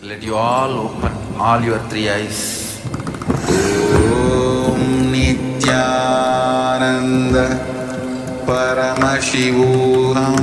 Let you all open all your three eyes. Om Nithyananda Paramashivoham.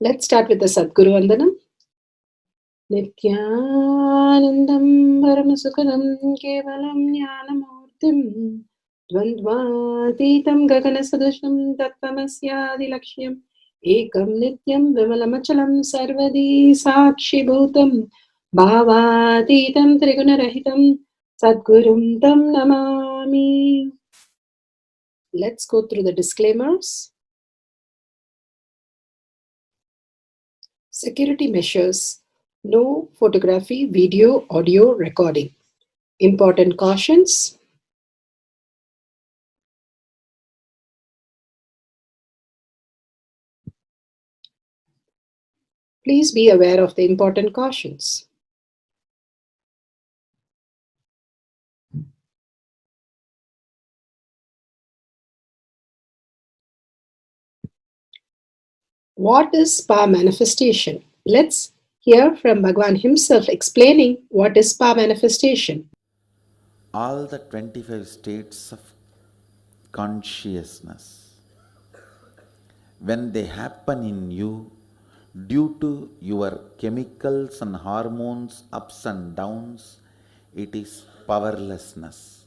Let's start with the Sadguru Vandanam. Nithyanandam Paramasukadam Kevalam Jnanamurtim Dvandvatitam Gaganasadusham Tattvamasyaadilakshmyam Ekam Nityam Vimalamachalam Sarvadi Sakshi Bhutam Bhavatitam Trigunarahitam Sadgurum Tam Namami. Let's go through the disclaimers. Security measures. No photography, video, audio recording. Important cautions. Please be aware of the important cautions. What is spa manifestation? Let's hear from Bhagwan himself explaining what is spa manifestation. All the 25 states of consciousness, when they happen in you due to your chemicals and hormones ups and downs, it is powerlessness.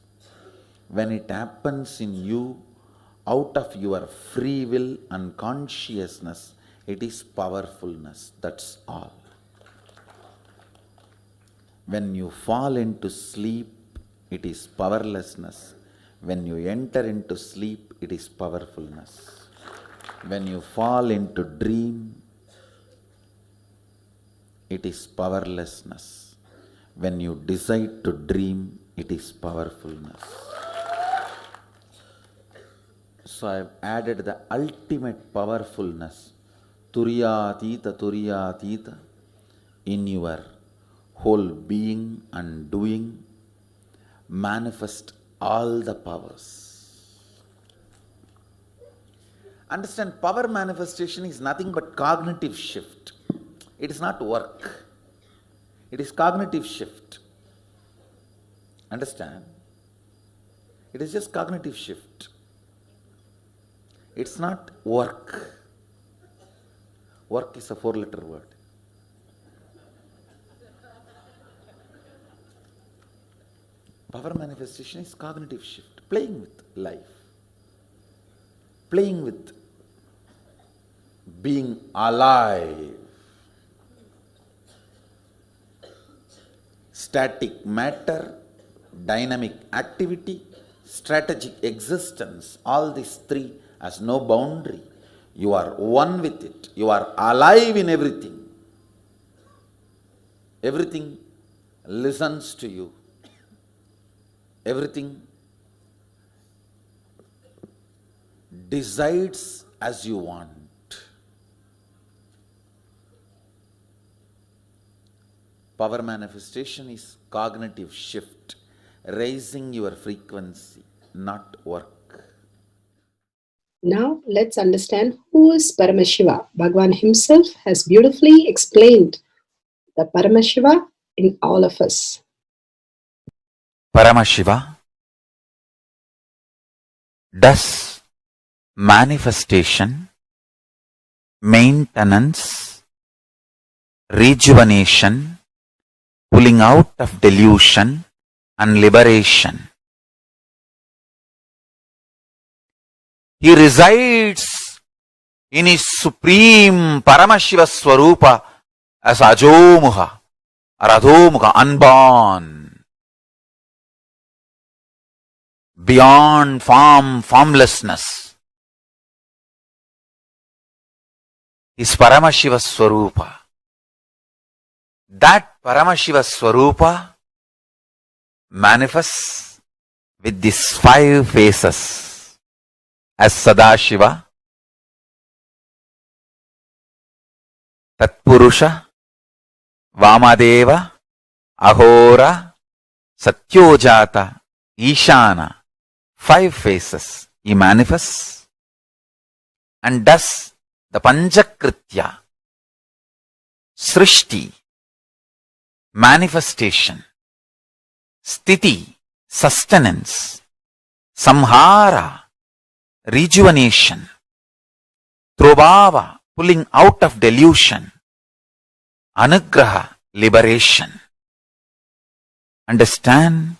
When it happens in you out of your free will and consciousness, it is powerfulness. That's all. When you fall into sleep, it is powerlessness. When you enter into sleep, it is powerfulness. When you fall into dream, it is powerlessness. When you decide to dream, it is powerfulness. So I have added the ultimate powerfulness, Turiyatita, in your whole being and doing. Manifest all the powers. Understand, power manifestation is nothing but cognitive shift. It is not work. It is cognitive shift. Understand? It is just cognitive shift. It's not work. Work is a 4-letter word. Power manifestation is cognitive shift, playing with life, playing with being alive. Static matter, dynamic activity, strategic existence, all these three has no boundary. You are one with it. You are alive in everything. Everything listens to you. Everything decides as you want. Power manifestation is cognitive shift, raising your frequency, not work. Now let's understand who is Paramashiva. Bhagwan himself has beautifully explained the Paramashiva in all of us. Paramashiva does manifestation, maintenance, rejuvenation, pulling out of delusion and liberation. He resides in his supreme Paramashiva Swarupa as Ajomuha or Adhomuha, unborn, beyond form, formlessness. Is Paramashiva Swarupa. That Paramashiva Swarupa manifests with these 5 faces as Sadashiva, Tatpurusha, Vamadeva, Ahora, Satyojata, Ishana. 5 faces he manifests and does the Panchakritya, Srishti, manifestation, Sthiti, sustenance, Samhara, rejuvenation, Trobhava, pulling out of delusion, Anugraha, liberation. Understand?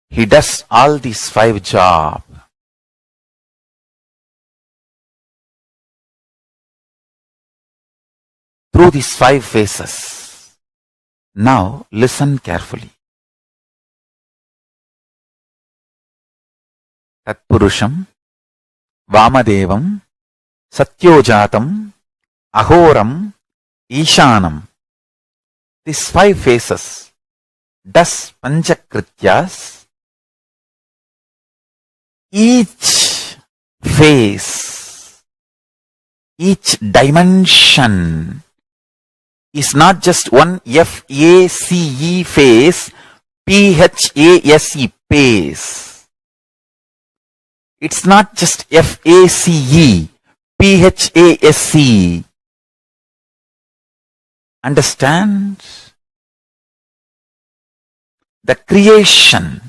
He does all these 5 jobs. Through these 5 phases. Now listen carefully. Tatpurusham, Vamadevam, Satyojatam, Ahoram, Ishanam. These 5 phases does Panchakrityas. Each phase, each dimension is not just one F-A-C-E phase, P-H-A-S-E phase. It's not just F-A-C-E, P-H-A-S-E. Understand? The creation.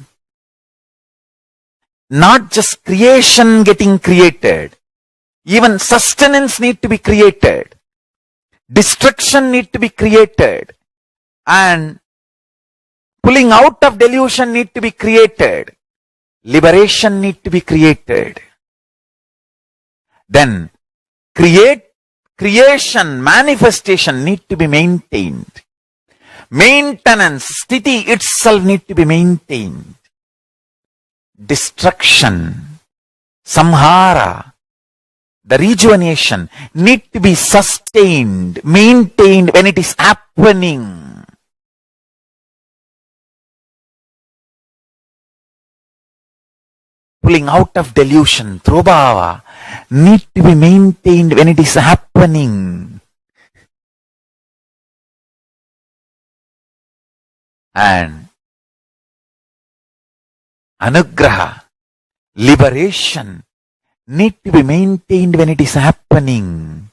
Not just creation getting created. Even sustenance need to be created. Destruction need to be created. And pulling out of delusion need to be created. Liberation need to be created. Then creation, manifestation need to be maintained. Maintenance, sthiti itself need to be maintained. Destruction, samhara, the rejuvenation need to be sustained, maintained when it is happening. Pulling out of delusion, trobhava, need to be maintained when it is happening. And anugraha, liberation, need to be maintained when it is happening.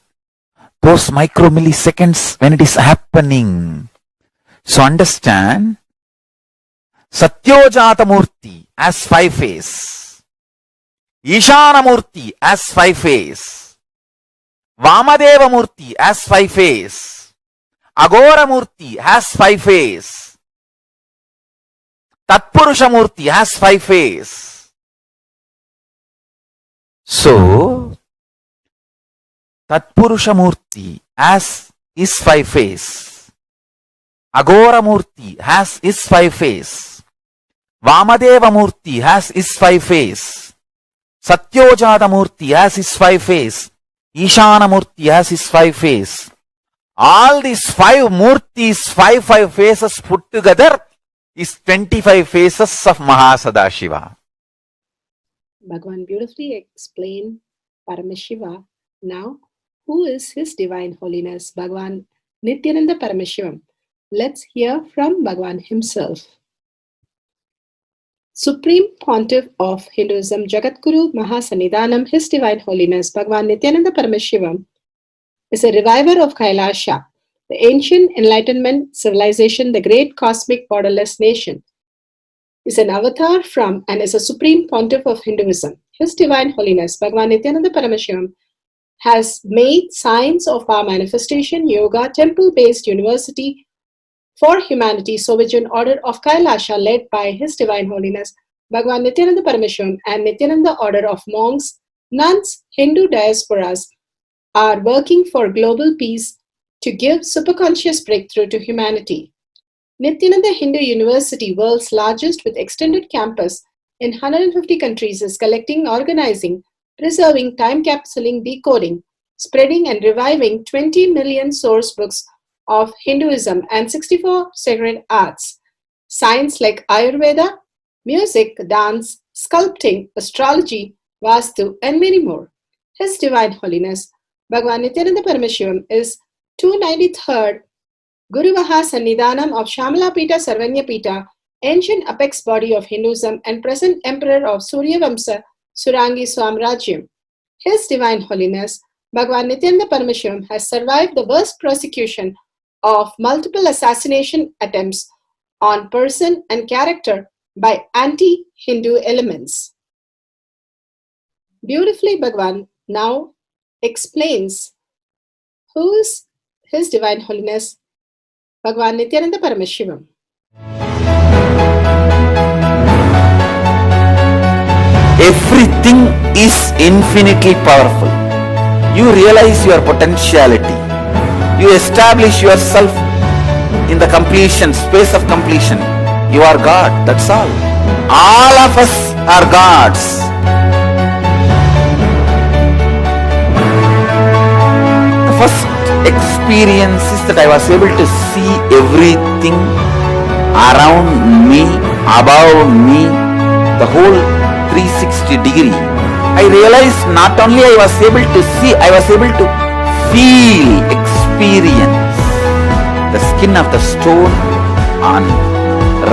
Those micromilliseconds when it is happening. So understand, Satyojata Murti as 5 phase, Ishana Murti as 5 phase, Vamadeva Murti as 5 phase, Agora Murti has 5 phase, Tatpurusha Murti has 5 phase. So, Tatpurusha Murti as is 5 phase, Agora Murti has is 5 phase, Vamadeva Murti has is 5 phase, Satyojata Murti has his 5 phase, Ishana Murti has his 5 phase. All these 5 Murtis, 5 phases put together is 25 phases of Mahasadashiva. Bhagwan beautifully explained Paramashiva. Now, who is His Divine Holiness Bhagavan Nithyananda Paramashivam? Let's hear from Bhagavan himself. Supreme Pontiff of Hinduism, Jagadguru Mahasannidhanam, His Divine Holiness Bhagavan Nithyananda Paramashivam is a reviver of Kailasha, the ancient Enlightenment civilization, the great cosmic borderless nation. Is an avatar from and is a supreme pontiff of Hinduism. His Divine Holiness Bhagavan Nithyananda Paramashivam has made science of our manifestation, yoga, temple-based university for humanity, Sovereign Order of Kailasha, led by His Divine Holiness Bhagavan Nithyananda Paramashivam and Nithyananda Order of Monks, Nuns, Hindu diasporas are working for global peace to give superconscious breakthrough to humanity. Nithyananda Hindu University, world's largest with extended campus in 150 countries, is collecting, organizing, preserving, time capsuling, decoding, spreading and reviving 20 million source books of Hinduism and 64 sacred arts, science like Ayurveda, music, dance, sculpting, astrology, Vastu, and many more. His Divine Holiness Bhagavan Nithyananda Paramashivam is 293rd Guru Mahasannidhanam of Shamalapita Sarvanyapita, ancient apex body of Hinduism and present emperor of Suryavamsa Surangi Swamrajyam. His Divine Holiness Bhagavan Nithyananda Paramashivam has survived the worst persecution of multiple assassination attempts on person and character by anti-Hindu elements. Beautifully, Bhagavan now explains who is His Divine Holiness Bhagavan Nithyananda Paramashivam. Everything is infinitely powerful. You realize your potentiality. You establish yourself in the completion, space of completion. You are God, that's all. All of us are gods. The first experience is that I was able to see everything around me, above me, the whole 360 degree. I realized not only I was able to see, I was able to feel, experience the skin of the stone on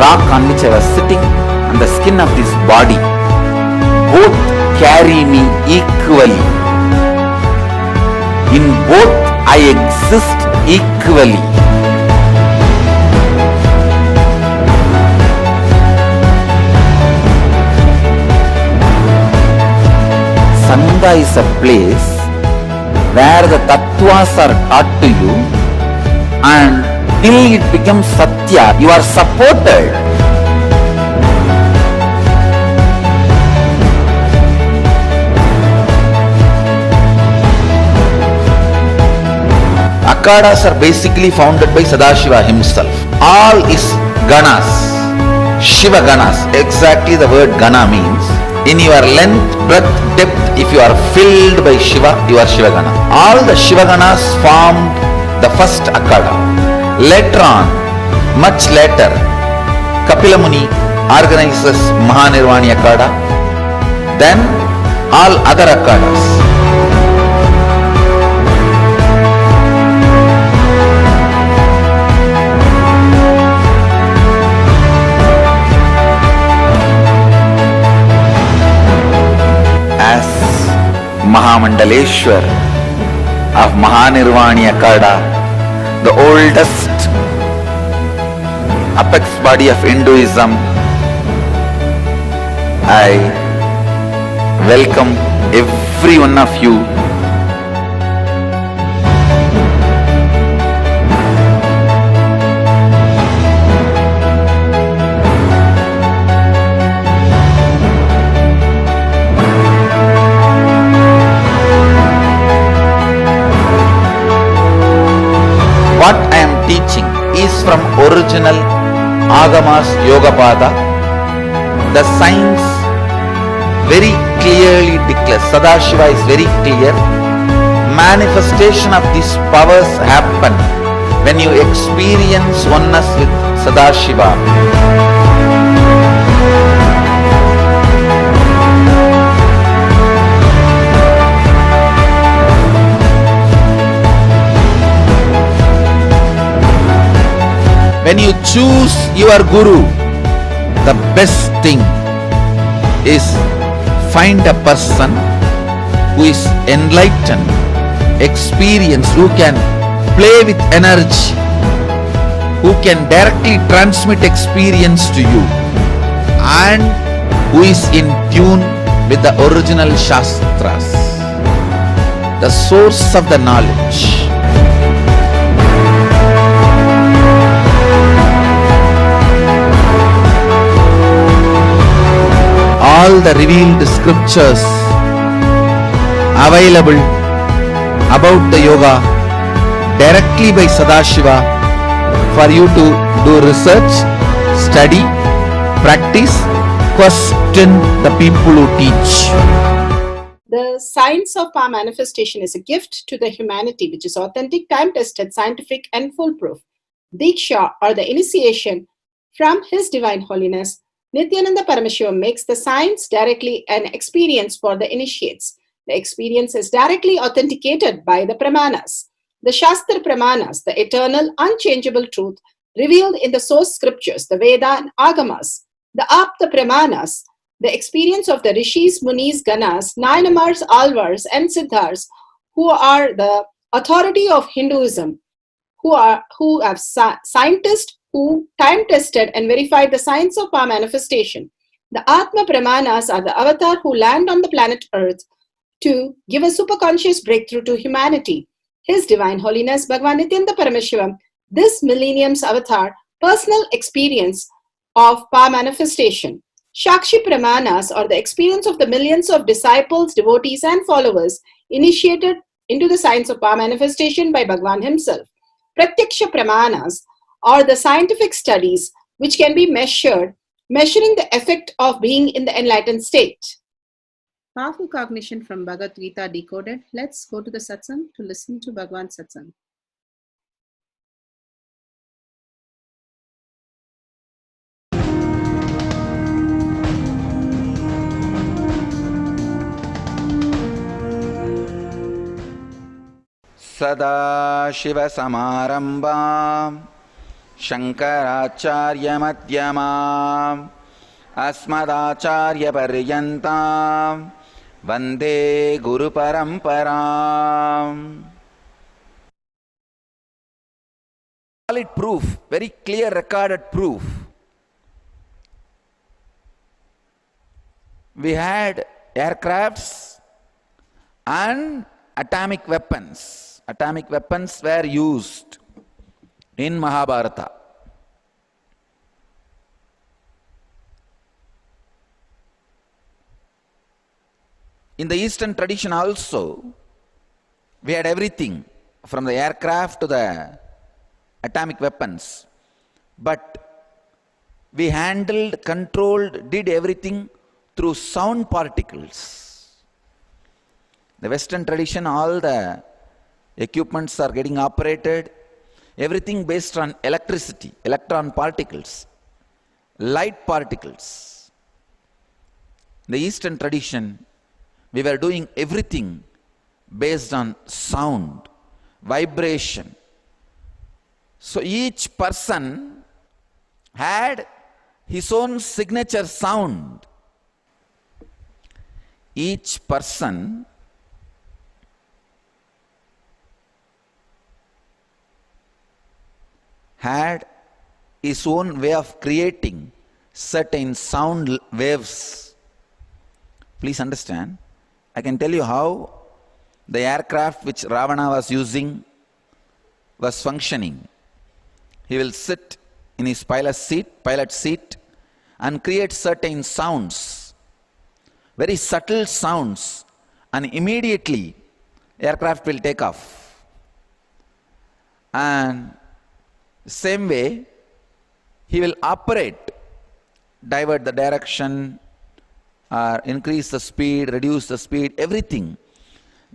rock on which I was sitting and the skin of this body. Both carry me equally. In both I exist equally. Sangha is a place where the tattvas are taught to you, and till it becomes satya, you are supported. Akhadas are basically founded by Sadashiva himself. All is ganas, Shiva ganas. Exactly the word gana means. In your length, breadth, depth, if you are filled by Shiva, you are Shiva Gana. All the Shiva Ganas formed the first Akhada. Later on, much later, Kapila Muni organizes Mahanirvani Akhada. Then all other Akhadas. As Mahamandaleshwar of Mahanirvani Akhada, the oldest apex body of Hinduism, I welcome every one of you. What I am teaching is from original Agamas Yogapada. The science very clearly declares, Sadashiva is very clear, manifestation of these powers happen when you experience oneness with Sadashiva. choose your guru, the best thing is find a person who is enlightened, experienced, who can play with energy, who can directly transmit experience to you, and who is in tune with the original Shastras, the source of the knowledge. All the revealed scriptures available about the yoga directly by Sadashiva for you to do research, study, practice, question the people who teach. The science of power manifestation is a gift to the humanity, which is authentic, time-tested, scientific, and foolproof. Diksha, or the initiation from His Divine Holiness, Nithyananda Paramashivam, makes the science directly an experience for the initiates. The experience is directly authenticated by the Pramanas. The Shastra Pramanas, the eternal, unchangeable truth revealed in the source scriptures, the Veda and Agamas. The Apta Pramanas, the experience of the Rishis, Munis, Ganas, Nayanamars, Alvars, and Siddhars, who are the authority of Hinduism, who have scientists who time-tested and verified the science of power manifestation. The Atma Pramanas are the avatar who land on the planet Earth to give a superconscious breakthrough to humanity. His Divine Holiness Bhagavan Nithyananda Paramashivam, this millennium's avatar, personal experience of power manifestation. Shakshi Pramanas, or the experience of the millions of disciples, devotees, and followers initiated into the science of power manifestation by Bhagavan himself. Pratyaksha Pramanas, or the scientific studies which can be measuring the effect of being in the enlightened state. Powerful cognition from Bhagavad Gita decoded. Let's go to the satsang to listen to Bhagavan's satsang. Sadashivasamarambam Shankaracharya Madhyamam Asmadacharya Paryantam Vande Guru Paramparam. Solid proof, very clear recorded proof. We had aircrafts and atomic weapons. Atomic weapons were used in Mahabharata. In the Eastern tradition also, we had everything from the aircraft to the atomic weapons. But we handled, controlled, did everything through sound particles. The Western tradition, all the equipments are getting operated, everything based on electricity, electron particles, light particles. In the Eastern tradition, we were doing everything based on sound, vibration. So each person had his own signature sound. Each person had his own way of creating certain sound waves. Please understand, I can tell you how the aircraft which Ravana was using was functioning. He will sit in his pilot seat and create certain sounds, very subtle sounds, and immediately aircraft will take off. And same way, he will operate, divert the direction, or increase the speed, reduce the speed, everything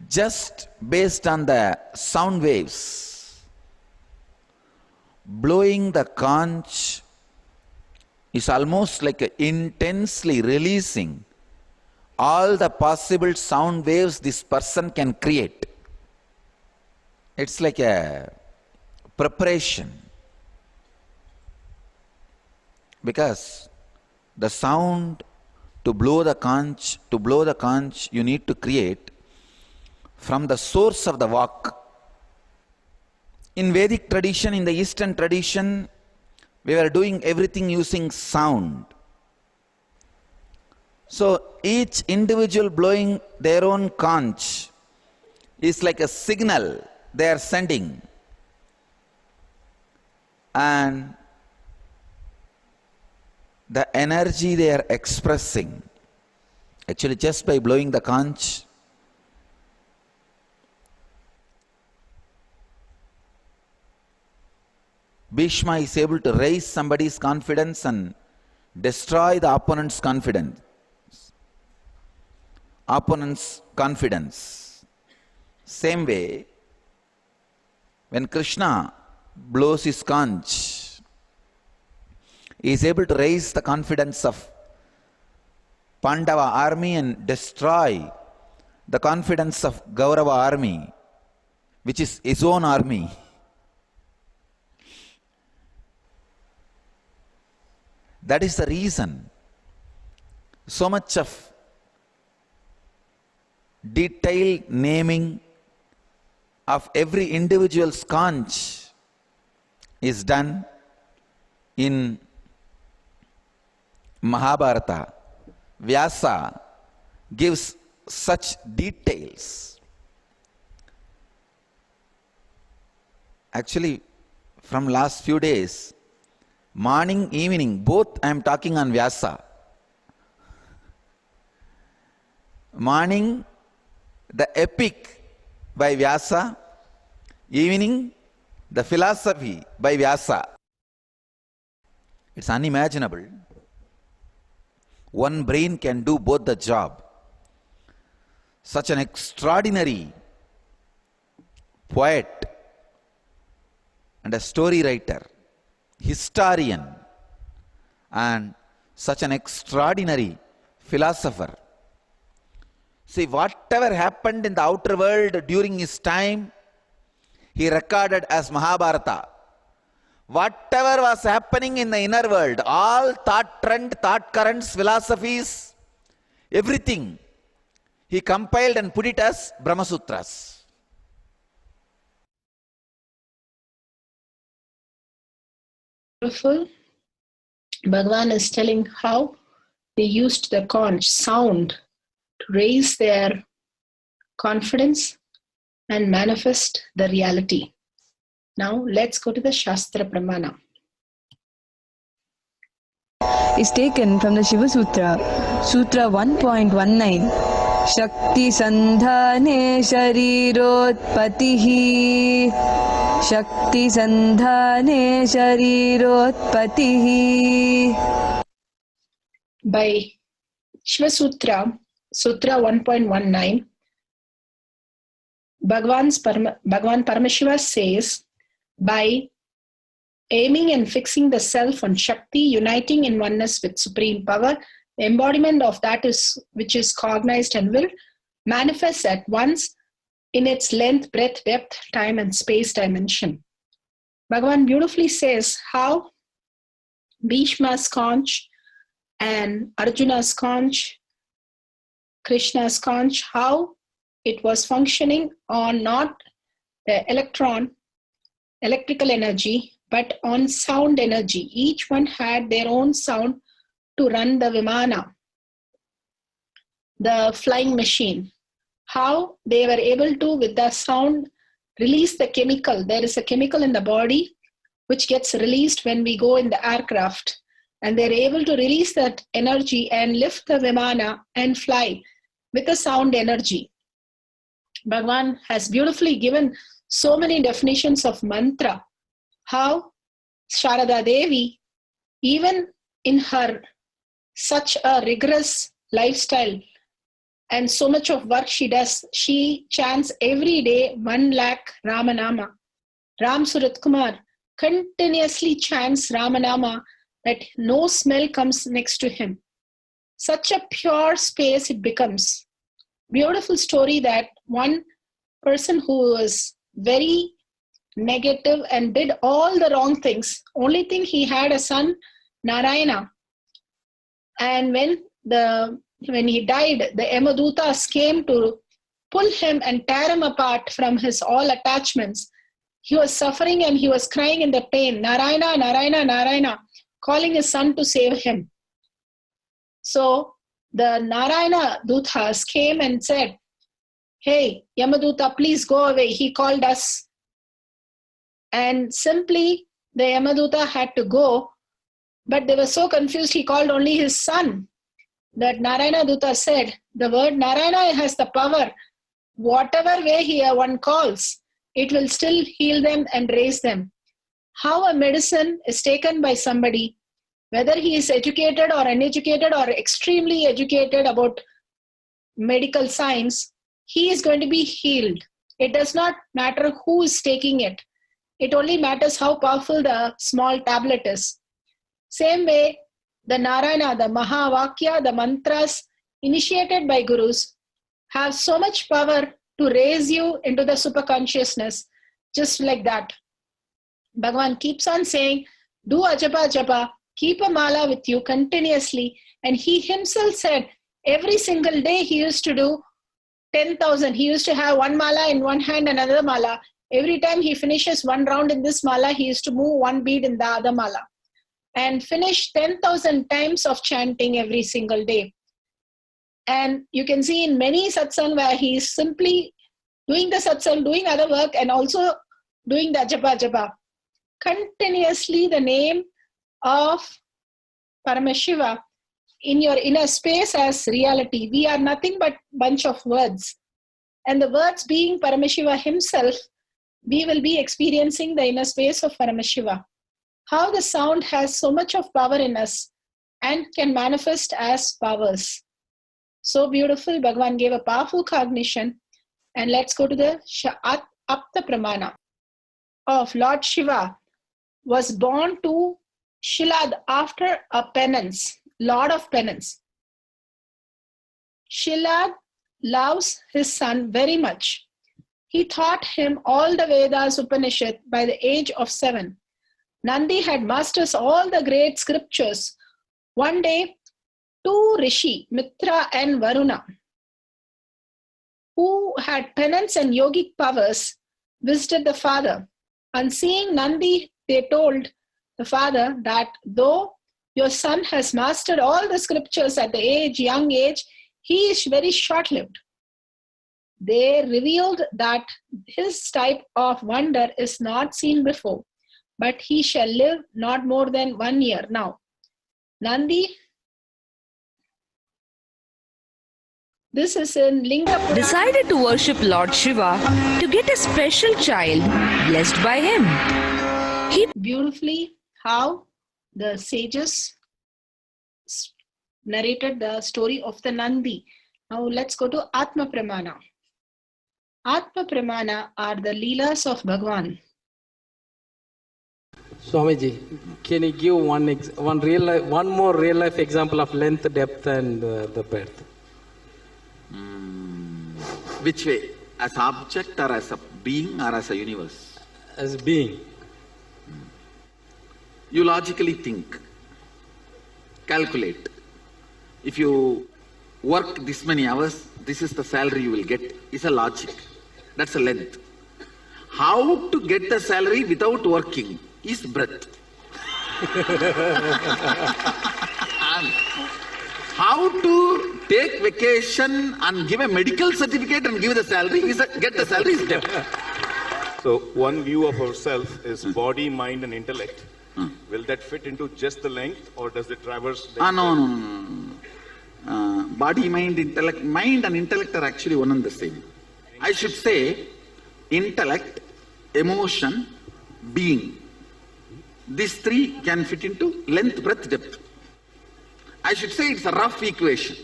just based on the sound waves. Blowing the conch is almost like intensely releasing all the possible sound waves this person can create. It's like a preparation. Because the sound to blow the conch, you need to create from the source of the vak. In Vedic tradition, in the Eastern tradition, we were doing everything using sound. So each individual blowing their own conch is like a signal they are sending. And the energy they are expressing, actually just by blowing the conch, Bhishma is able to raise somebody's confidence and destroy the opponent's confidence. Same way, when Krishna blows his conch, he is able to raise the confidence of Pandava army and destroy the confidence of Kaurava army, which is his own army. That is the reason so much of detailed naming of every individual's conch is done in Mahabharata. Vyasa gives such details. Actually, from last few days, morning, evening, both I am talking on Vyasa. Morning, the epic by Vyasa. Evening, the philosophy by Vyasa. It's unimaginable. One brain can do both the job. Such an extraordinary poet and a story writer, historian, and such an extraordinary philosopher. See, whatever happened in the outer world during his time, he recorded as Mahabharata. Whatever was happening in the inner world, all thought trend, thought currents, philosophies, everything, he compiled and put it as Brahma Sutras. Beautiful. Bhagavan is telling how they used the conch, sound, to raise their confidence and manifest the reality. Now let's go to the Shastra Pramana. Is taken from the Shiva Sutra, Sutra 1.19. Shakti Sandhane Sharirotpatihi. Shakti Sandhane Sharirotpatihi. By Shiva Sutra, Sutra 1.19, Bhagavan Paramashiva says, by aiming and fixing the self on Shakti, uniting in oneness with Supreme Power, the embodiment of that is which is cognized and will manifest at once in its length, breadth, depth, time, and space dimension. Bhagavan beautifully says how Bhishma's conch and Arjuna's conch, Krishna's conch, how it was functioning on not the electrical energy, but on sound energy. Each one had their own sound to run the Vimana, the flying machine. How they were able to, with the sound, release the chemical. There is a chemical in the body which gets released when we go in the aircraft. And they're able to release that energy and lift the Vimana and fly with the sound energy. Bhagavan has beautifully given so many definitions of mantra. How Sharada Devi, even in her such a rigorous lifestyle and so much of work she does, she chants every day 1 lakh Ramanama. Ram Surat Kumar continuously chants Ramanama that no smell comes next to him. Such a pure space it becomes. Beautiful story that one person who was very negative and did all the wrong things. Only thing, he had a son Narayana. And when he died, the Yamadutas came to pull him and tear him apart from his all attachments. He was suffering and he was crying in the pain, Narayana, Narayana, Narayana, calling his son to save him. So the Narayana Dutas came and said, hey, Yamaduta, please go away. He called us. And simply the Yamaduta had to go, but they were so confused, he called only his son. That Narayana Duta said, the word Narayana has the power. Whatever way one calls, it will still heal them and raise them. How a medicine is taken by somebody, whether he is educated or uneducated or extremely educated about medical science, he is going to be healed. It does not matter who is taking it. It only matters how powerful the small tablet is. Same way, the Narayana, the Mahavakya, the mantras initiated by gurus have so much power to raise you into the superconsciousness, just like that. Bhagavan keeps on saying, do ajapa japa, keep a mala with you continuously. And he himself said, every single day he used to do 10,000. He used to have one mala in one hand, another mala. Every time he finishes one round in this mala, he used to move one bead in the other mala. And finish 10,000 times of chanting every single day. And you can see in many satsang where he is simply doing the satsang, doing other work, and also doing the japa japa. Continuously the name of Paramashiva in your inner space as reality. We are nothing but bunch of words. And the words being Paramashiva himself, we will be experiencing the inner space of Paramashiva. How the sound has so much of power in us and can manifest as powers. So beautiful, Bhagavan gave a powerful cognition. And let's go to the Apta Pramana of Lord Shiva was born to Shilad after a penance, lot of penance. Shilad loves his son very much. He taught him all the Vedas Upanishad by the age of 7. Nandi had mastered all the great scriptures. One day, two Rishi, Mitra and Varuna, who had penance and yogic powers, visited the father. On seeing Nandi, they told the father that though your son has mastered all the scriptures at the young age, he is very short-lived. They revealed that his type of wonder is not seen before, but he shall live not more than 1 year now. Nandi, this is in Linga Purana, decided to worship Lord Shiva to get a special child blessed by him. He beautifully how the sages narrated the story of the Nandi. Now let's go to Atma Pramana. Atma Pramana are the Leelas of Bhagavan. Swamiji, can you give one more real life example of length, depth, and the breadth? Which way? As object or as a being or as a universe? As being. You logically think, calculate. If you work this many hours, this is the salary you will get. It's a logic. That's a length. How to get the salary without working is breadth. How to take vacation and give a medical certificate and give the salary get the salary is depth. So one view of ourselves is body, mind and intellect. Will that fit into just the length or does it traverse? No. Body, mind and intellect are actually one and the same. I should say intellect, emotion, being. These three can fit into length, breadth, depth. I should say it's a rough equation.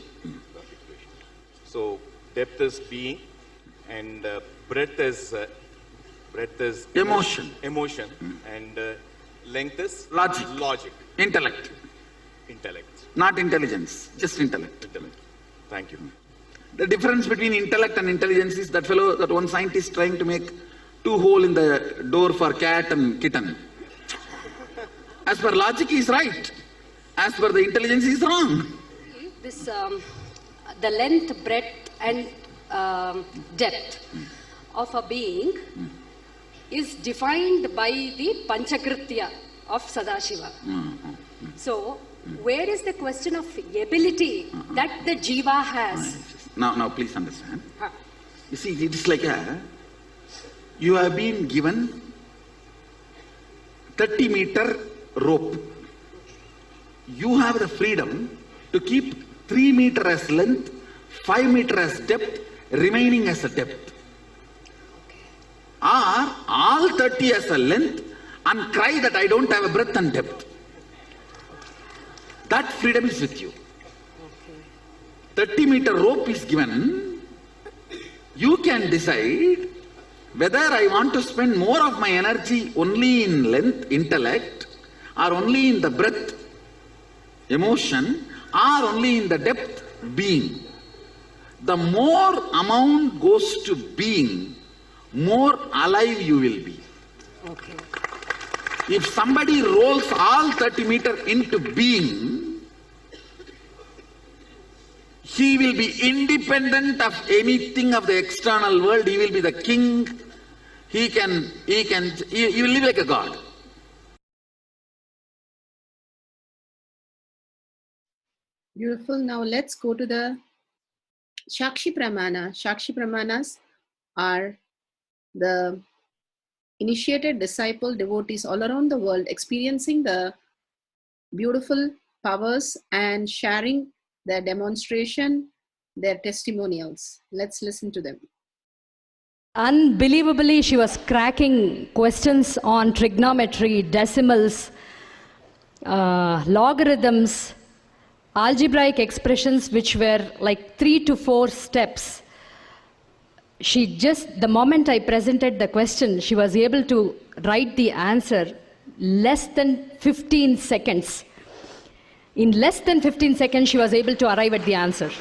So depth is being and breadth is emotion. And length is logic. Intellect. Not intelligence, just intellect. Thank you. The difference between intellect and intelligence is that one scientist trying to make 2 holes in the door for cat and kitten. As per logic, he is right. as per the intelligence is wrong. This, the length, breadth and depth of a being is defined by the Panchakritya of Sadashiva. So, where is the question of ability that the Jiva has? Now please understand. You see, it is like you have been given 30-meter rope. You have the freedom to keep 3 meter as length, 5 meter as depth, remaining as a depth. Or all 30 as a length and cry that I don't have a breadth and depth. That freedom is with you. 30-meter rope is given. You can decide whether I want to spend more of my energy only in length, intellect, or only in the breadth, emotion, or only in the depth, being. The more amount goes to being, more alive you will be. Okay. If somebody rolls all 30 meter into being, he will be independent of anything of the external world. He will be the king. He will live like a god. Beautiful. Now let's go to the Shakshi Pramana. Shakshi Pramanas are the initiated disciple devotees all around the world experiencing the beautiful powers and sharing their demonstration, their testimonials. Let's listen to them. Unbelievably, she was cracking questions on trigonometry, decimals, logarithms, algebraic expressions which were like 3 to 4 steps. She just, the moment I presented the question, she was able to write the answer less than 15 seconds. In less than 15 seconds, she was able to arrive at the answer.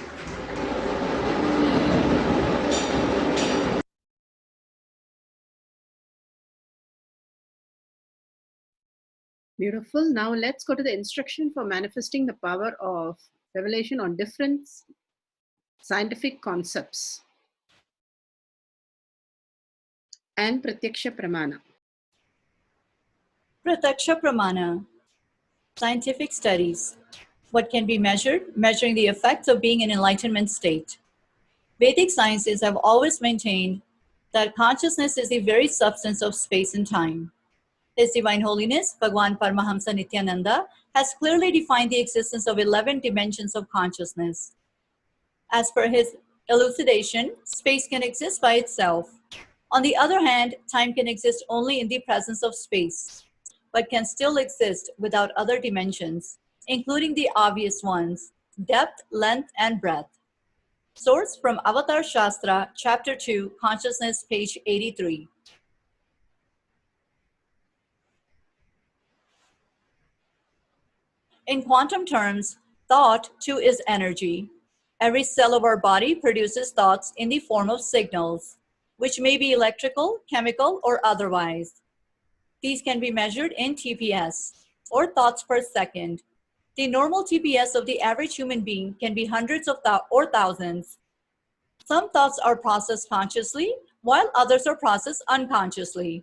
Beautiful. Now let's go to the instruction for manifesting the power of revelation on different scientific concepts. And Pratyaksha Pramana. Pratyaksha Pramana, scientific studies. What can be measured? Measuring the effects of being in enlightenment state. Vedic sciences have always maintained that consciousness is the very substance of space and time. His Divine Holiness, Bhagwan Paramahamsa Nithyananda, has clearly defined the existence of 11 dimensions of consciousness. As per his elucidation, space can exist by itself. On the other hand, time can exist only in the presence of space, but can still exist without other dimensions, including the obvious ones, depth, length, and breadth. Source from Avatar Shastra, Chapter 2, Consciousness, page 83. In quantum terms, thought too is energy. Every cell of our body produces thoughts in the form of signals, which may be electrical, chemical, or otherwise. These can be measured in TPS, or thoughts per second. The normal TPS of the average human being can be hundreds of or thousands. Some thoughts are processed consciously, while others are processed unconsciously.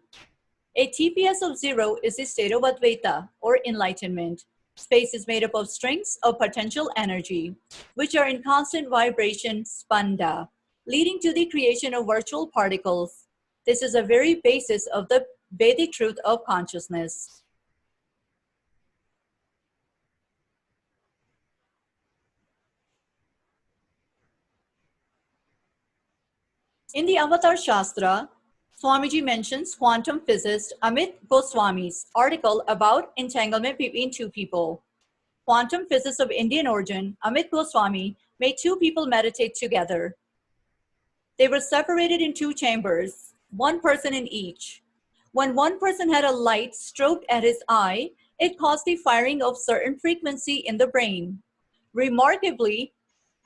A TPS of 0 is the state of Advaita, or enlightenment. Space is made up of strings of potential energy, which are in constant vibration, spanda, leading to the creation of virtual particles. This is a very basis of the Vedic truth of consciousness. In the Avatar Shastra, Swamiji mentions quantum physicist Amit Goswami's article about entanglement between two people. Quantum physicist of Indian origin, Amit Goswami, made two people meditate together. They were separated in two chambers, one person in each. When one person had a light stroked at his eye, it caused the firing of certain frequency in the brain. Remarkably,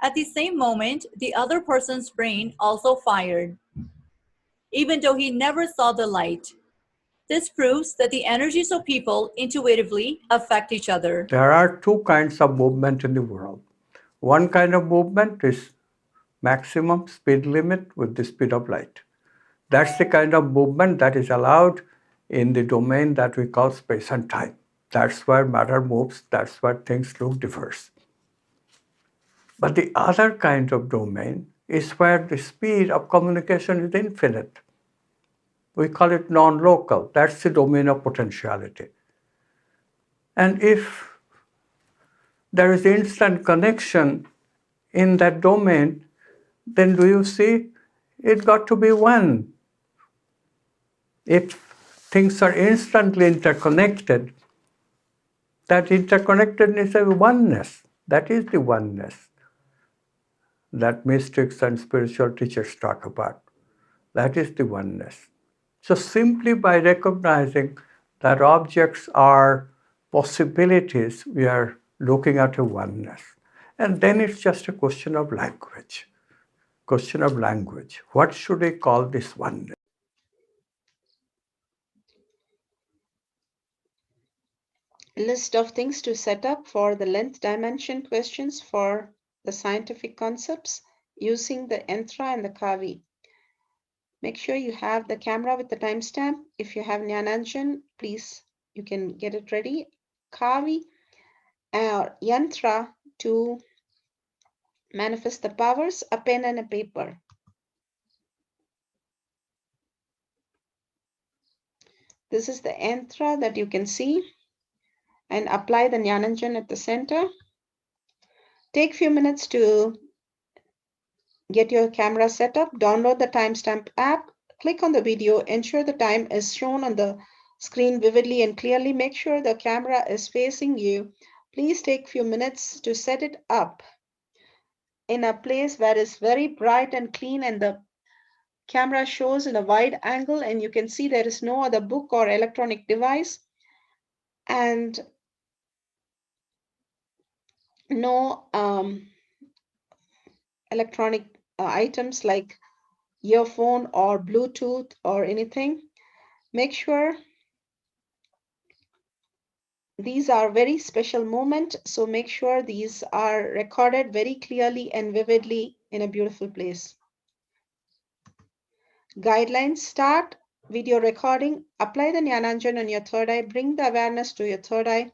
at the same moment, the other person's brain also fired, even though he never saw the light. This proves that the energies of people intuitively affect each other. There are two kinds of movement in the world. One kind of movement is maximum speed limit with the speed of light. That's the kind of movement that is allowed in the domain that we call space and time. That's where matter moves, that's where things look diverse. But the other kind of domain is where the speed of communication is infinite. We call it non-local. That's the domain of potentiality. And if there is instant connection in that domain, then do you see it got to be one? If things are instantly interconnected, that interconnectedness is a oneness. That is the oneness that mystics and spiritual teachers talk about. That is the oneness. So simply by recognizing that objects are possibilities, we are looking at a oneness. And then it's just a question of language. Question of language. What should I call this oneness? List of things to set up for the length dimension questions for the scientific concepts using the yantra and the kavi. Make sure you have the camera with the timestamp. If you have jnananjana, please, you can get it ready. Kavi or yantra to manifest the powers, a pen and a paper. This is the yantra that you can see, and apply the jnananjana at the center. Take few minutes to get your camera set up, download the timestamp app, click on the video, ensure the time is shown on the screen vividly and clearly. Make sure the camera is facing you. Please take few minutes to set it up in a place where it's very bright and clean and the camera shows in a wide angle and you can see there is no other book or electronic device and no electronic items like earphone or Bluetooth or anything. Make sure these are very special moments, so make sure these are recorded very clearly and vividly in a beautiful place. Guidelines: start video recording, apply the jnananjana on your third eye, bring the awareness to your third eye,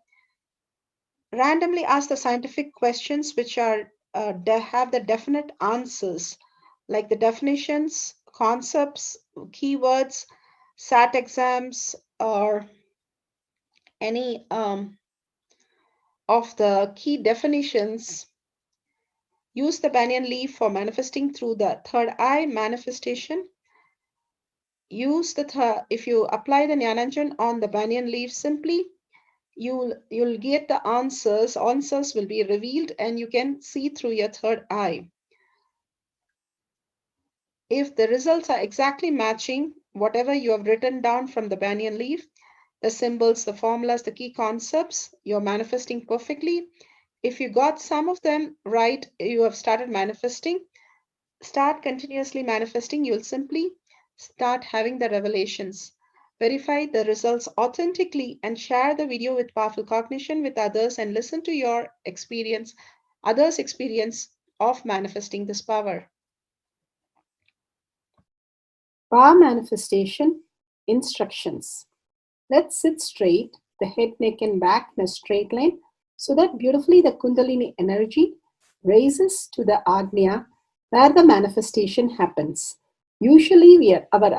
randomly ask the scientific questions which are have the definite answers, like the definitions, concepts, keywords, SAT exams, or any of the key definitions. Use the banyan leaf for manifesting through the third eye manifestation. Use the if you apply the jnananjana on the banyan leaf, simply you'll get the answers. Answers will be revealed and you can see through your third eye. If the results are exactly matching whatever you have written down from the banyan leaf, the symbols, the formulas, the key concepts, you're manifesting perfectly. If you got some of them right, you have started manifesting. Start continuously manifesting. You'll simply start having the revelations. Verify the results authentically and share the video with powerful cognition with others and listen to your experience, others' experience of manifesting this power. Power manifestation instructions. Let's sit straight, the head, neck, and back in a straight line so that beautifully the Kundalini energy raises to the Agnya where the manifestation happens. Usually our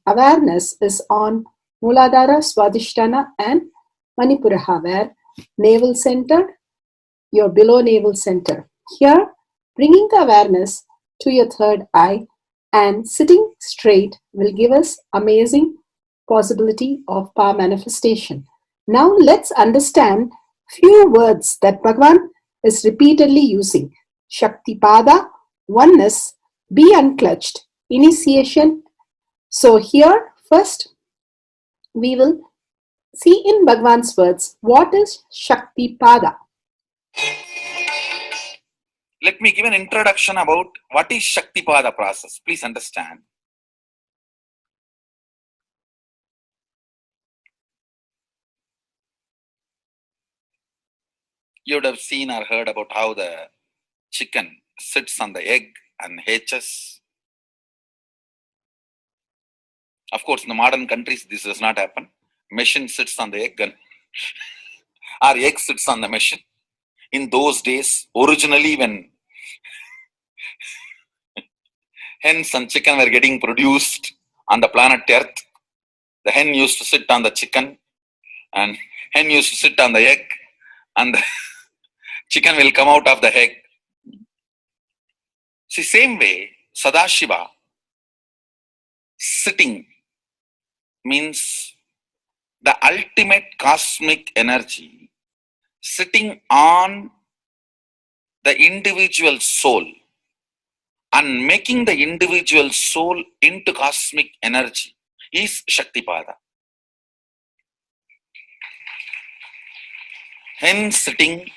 awareness is on Muladhara, Swadhisthana and Manipuraha, where navel center, your below navel center. Here, bringing the awareness to your third eye and sitting straight will give us amazing possibility of power manifestation. Now let's understand few words that Bhagavan is repeatedly using. Shaktipada, oneness, be unclutched, initiation. So here first we will see in Bhagavan's words what is Shaktipada. Let me give an introduction about what is Shaktipada process. Please understand. You would have seen or heard about how the chicken sits on the egg and hatches. Of course, in the modern countries, this does not happen. Machine sits on the egg and our egg sits on the machine. In those days, originally when hens and chicken were getting produced on the planet Earth, the hen used to sit on the chicken and hen used to sit on the egg and the chicken will come out of the egg. See, same way, Sadashiva, sitting means the ultimate cosmic energy sitting on the individual soul and making the individual soul into cosmic energy is Shaktipada. Hen sitting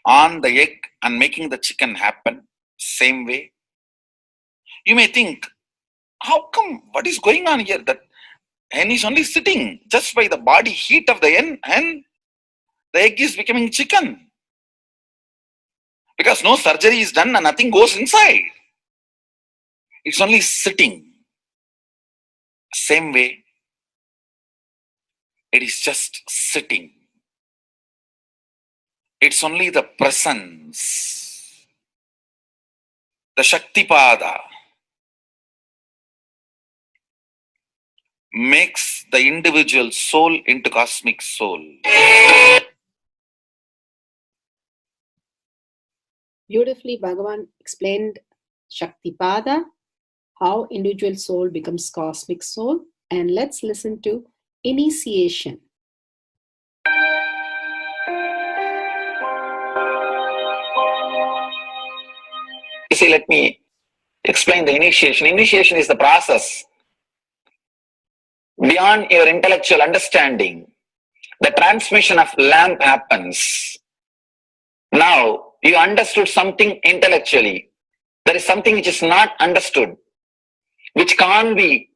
on the egg and making the chicken happen, same way. You may think, how come, what is going on here? That hen is only sitting just by the body heat of the hen, the egg is becoming chicken. Because no surgery is done and nothing goes inside. It's only sitting. Same way, it is just sitting. It's only the presence, the Shaktipada, makes the individual soul into cosmic soul. Beautifully, Bhagavan explained Shaktipada, how individual soul becomes cosmic soul. And let's listen to initiation. You see, let me explain the initiation. Initiation is the process beyond your intellectual understanding. The transmission of lamp happens. Now, you understood something intellectually. There is something which is not understood, which can't be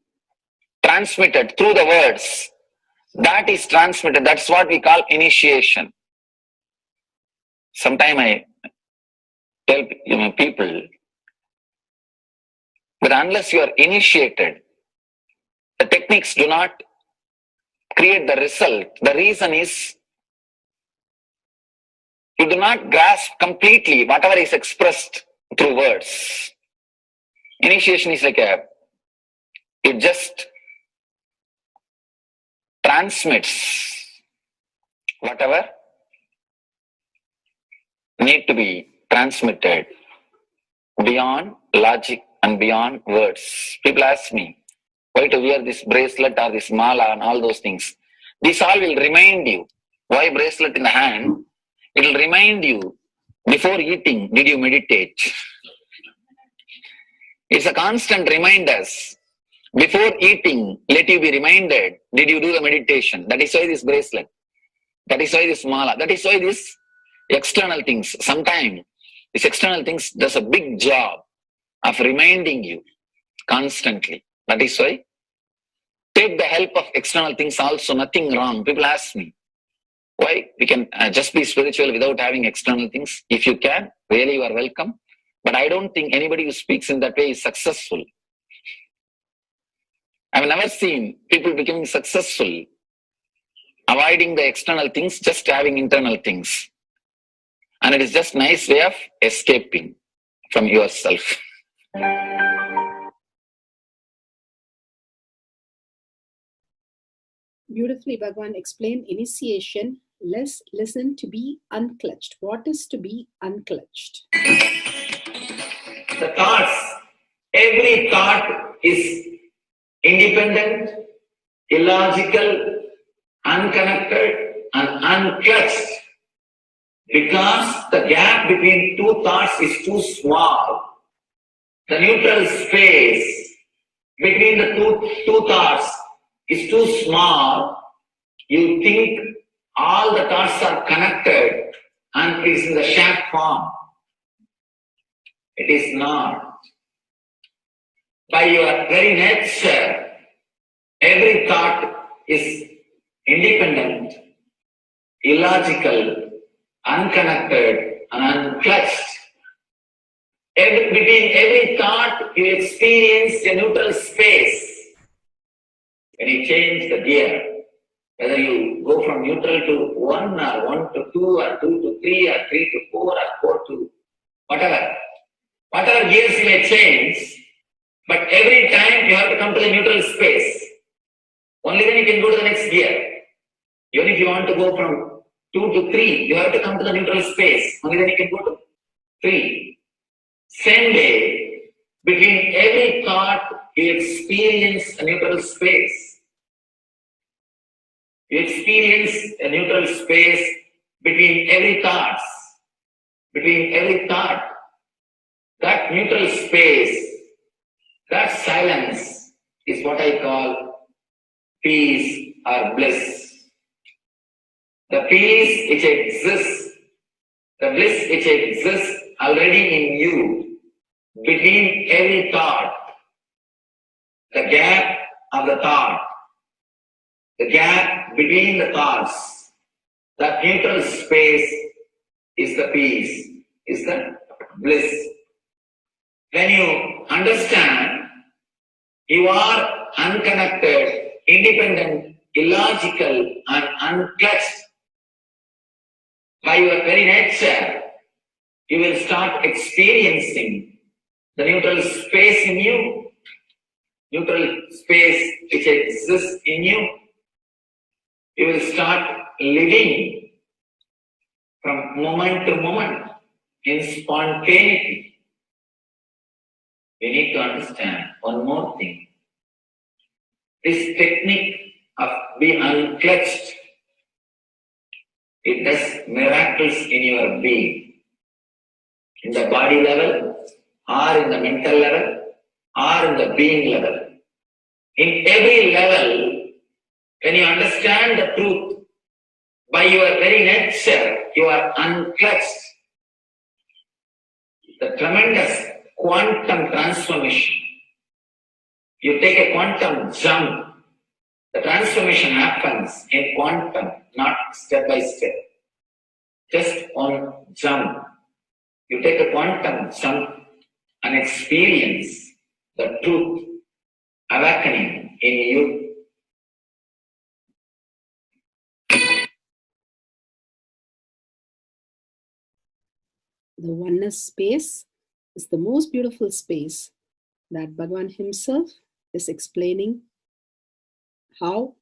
transmitted through the words. That is transmitted. That's what we call initiation. Sometimes I tell people that unless you are initiated, the techniques do not create the result. The reason is you do not grasp completely whatever is expressed through words. Initiation is like it just transmits whatever need to be transmitted beyond logic and beyond words. People ask me why to wear this bracelet or this mala and all those things. This all will remind you. Why bracelet in the hand? It will remind you, before eating, did you meditate? It's a constant reminders. Before eating, let you be reminded, did you do the meditation? That is why this bracelet. That is why this mala. That is why this external things. Sometimes this external things does a big job of reminding you constantly. That is why take the help of external things also, nothing wrong. People ask me, why we can just be spiritual without having external things? If you can, really you are welcome. But I don't think anybody who speaks in that way is successful. I've never seen people becoming successful, avoiding the external things, just having internal things. And it is just a nice way of escaping from yourself. Beautifully, Bhagavan explained initiation. Let's listen to be unclutched. What is to be unclutched? The thoughts, every thought is independent, illogical, unconnected, and unclutched. Because the gap between two thoughts is too small. The neutral space between the two thoughts is too small. You think all the thoughts are connected and it is in the shape form. It is not. By your very nature, every thought is independent, illogical, unconnected and unclutched. Between every thought, you experience a neutral space. When you change the gear, whether you go from neutral to 1 or 1 to 2 or 2 to 3 or 3 to 4 or 4 to whatever gears you may change, but every time you have to come to the neutral space. Only then you can go to the next gear. Even if you want to go from 2 to 3, you have to come to the neutral space. Only then you can go to 3. Same way, between every thought, you experience a neutral space. You experience a neutral space between every thought. Between every thought. That neutral space, that silence is what I call peace or bliss. The peace which exists, the bliss which exists already in you, between every thought, the gap of the thought, the gap between the thoughts, that neutral space is the peace, is the bliss. When you understand you are unconnected, independent, illogical, and unclutched by your very nature, you will start experiencing the neutral space in you, neutral space which exists in you. You will start living from moment to moment in spontaneity. You need to understand one more thing. This technique of being unclutched, it does miracles in your being. In the body level, or in the mental level, or in the being level. In every level, when you understand the truth, by your very nature, you are unclutched. The tremendous quantum transformation. You take a quantum jump. The transformation happens in quantum, not step by step. Just one jump. You take a quantum jump and experience the truth awakening in you. The oneness space is the most beautiful space that Bhagavan himself is explaining how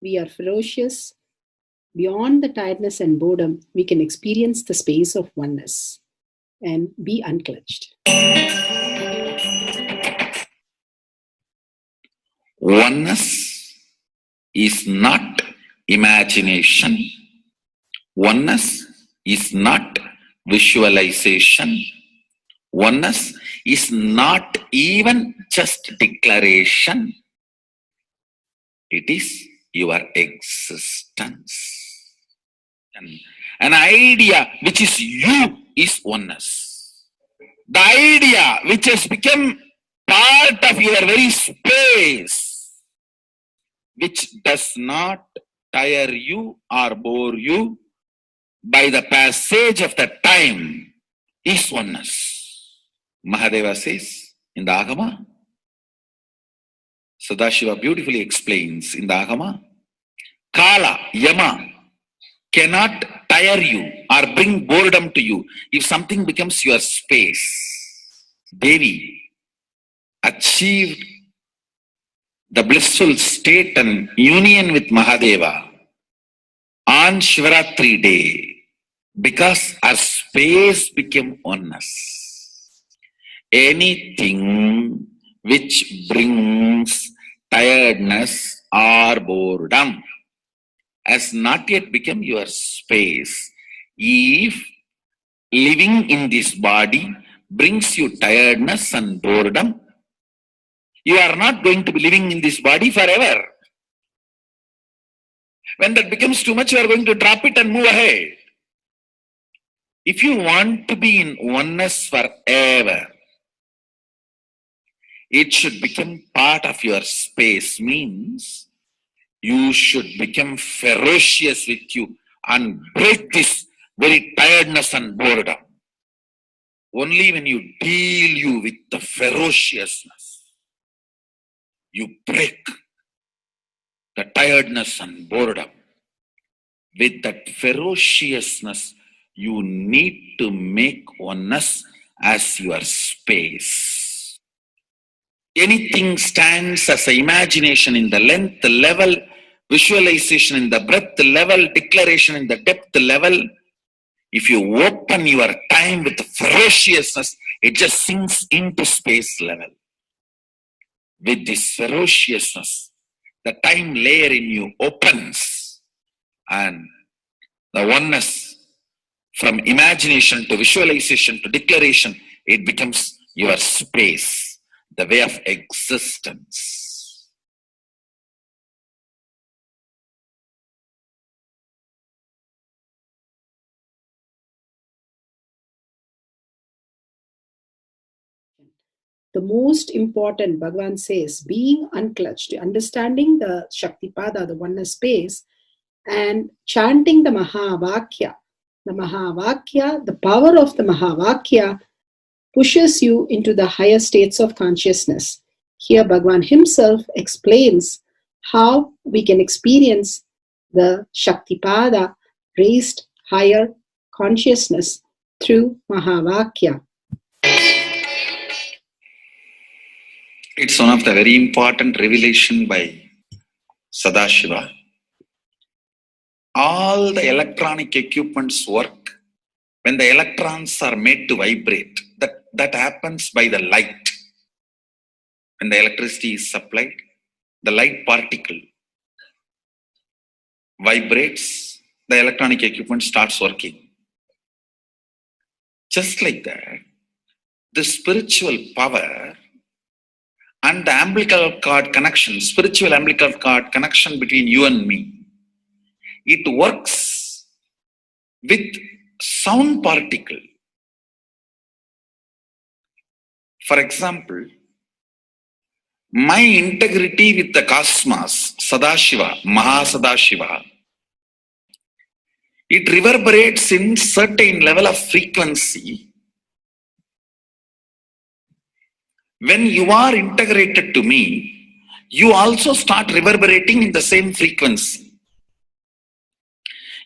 we are ferocious. Beyond the tiredness and boredom, we can experience the space of oneness and be unclutched. Oneness is not imagination. Oneness is not visualization. Oneness is not even just declaration. It is your existence. An idea which is you is oneness. The idea which has become part of your very space, which does not tire you or bore you by the passage of the time, is oneness. Mahadeva says in the Agama, Sadashiva beautifully explains in the Agama, Kala, Yama cannot tire you or bring boredom to you if something becomes your space. Devi achieved the blissful state and union with Mahadeva on Shivaratri day because our space became oneness. Anything which brings tiredness or boredom has not yet become your space. If living in this body brings you tiredness and boredom, you are not going to be living in this body forever. When that becomes too much, you are going to drop it and move ahead. If you want to be in oneness forever, it should become part of your space, means you should become ferocious with you and break this very tiredness and boredom. Only when you deal you with the ferociousness, you break the tiredness and boredom. With that ferociousness, you need to make oneness as your space. Anything stands as an imagination in the length level, visualization in the breadth level, declaration in the depth level. If you open your time with ferociousness, it just sinks into space level. With this ferociousness, the time layer in you opens, and the oneness from imagination to visualization to declaration, it becomes your space, the way of existence. The most important, Bhagavan says, being unclutched, understanding the Shaktipada, the oneness space, and chanting the Mahavakya. The Mahavakya, the power of the Mahavakya, pushes you into the higher states of consciousness. Here Bhagavan himself explains how we can experience the Shaktipada, raised higher consciousness, through Mahavakya. It's one of the very important revelation by Sadashiva. All the electronic equipments work when the electrons are made to vibrate. That happens by the light. When the electricity is supplied, the light particle vibrates, the electronic equipment starts working. Just like that, the spiritual power and the umbilical cord connection, spiritual umbilical cord connection between you and me, it works with sound particle. For example, my integrity with the cosmos, Sadashiva, Mahasadashiva, it reverberates in certain level of frequency. When you are integrated to me, you also start reverberating in the same frequency.